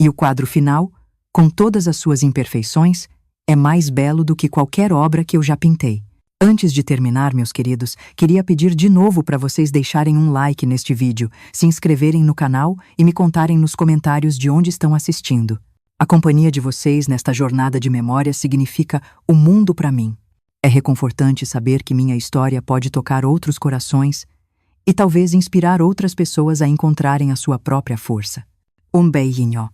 E o quadro final, com todas as suas imperfeições, é mais belo do que qualquer obra que eu já pintei. Antes de terminar, meus queridos, queria pedir de novo para vocês deixarem um like neste vídeo, se inscreverem no canal e me contarem nos comentários de onde estão assistindo. A companhia de vocês nesta jornada de memória significa o mundo para mim. É reconfortante saber que minha história pode tocar outros corações e talvez inspirar outras pessoas a encontrarem a sua própria força. Um beijinho.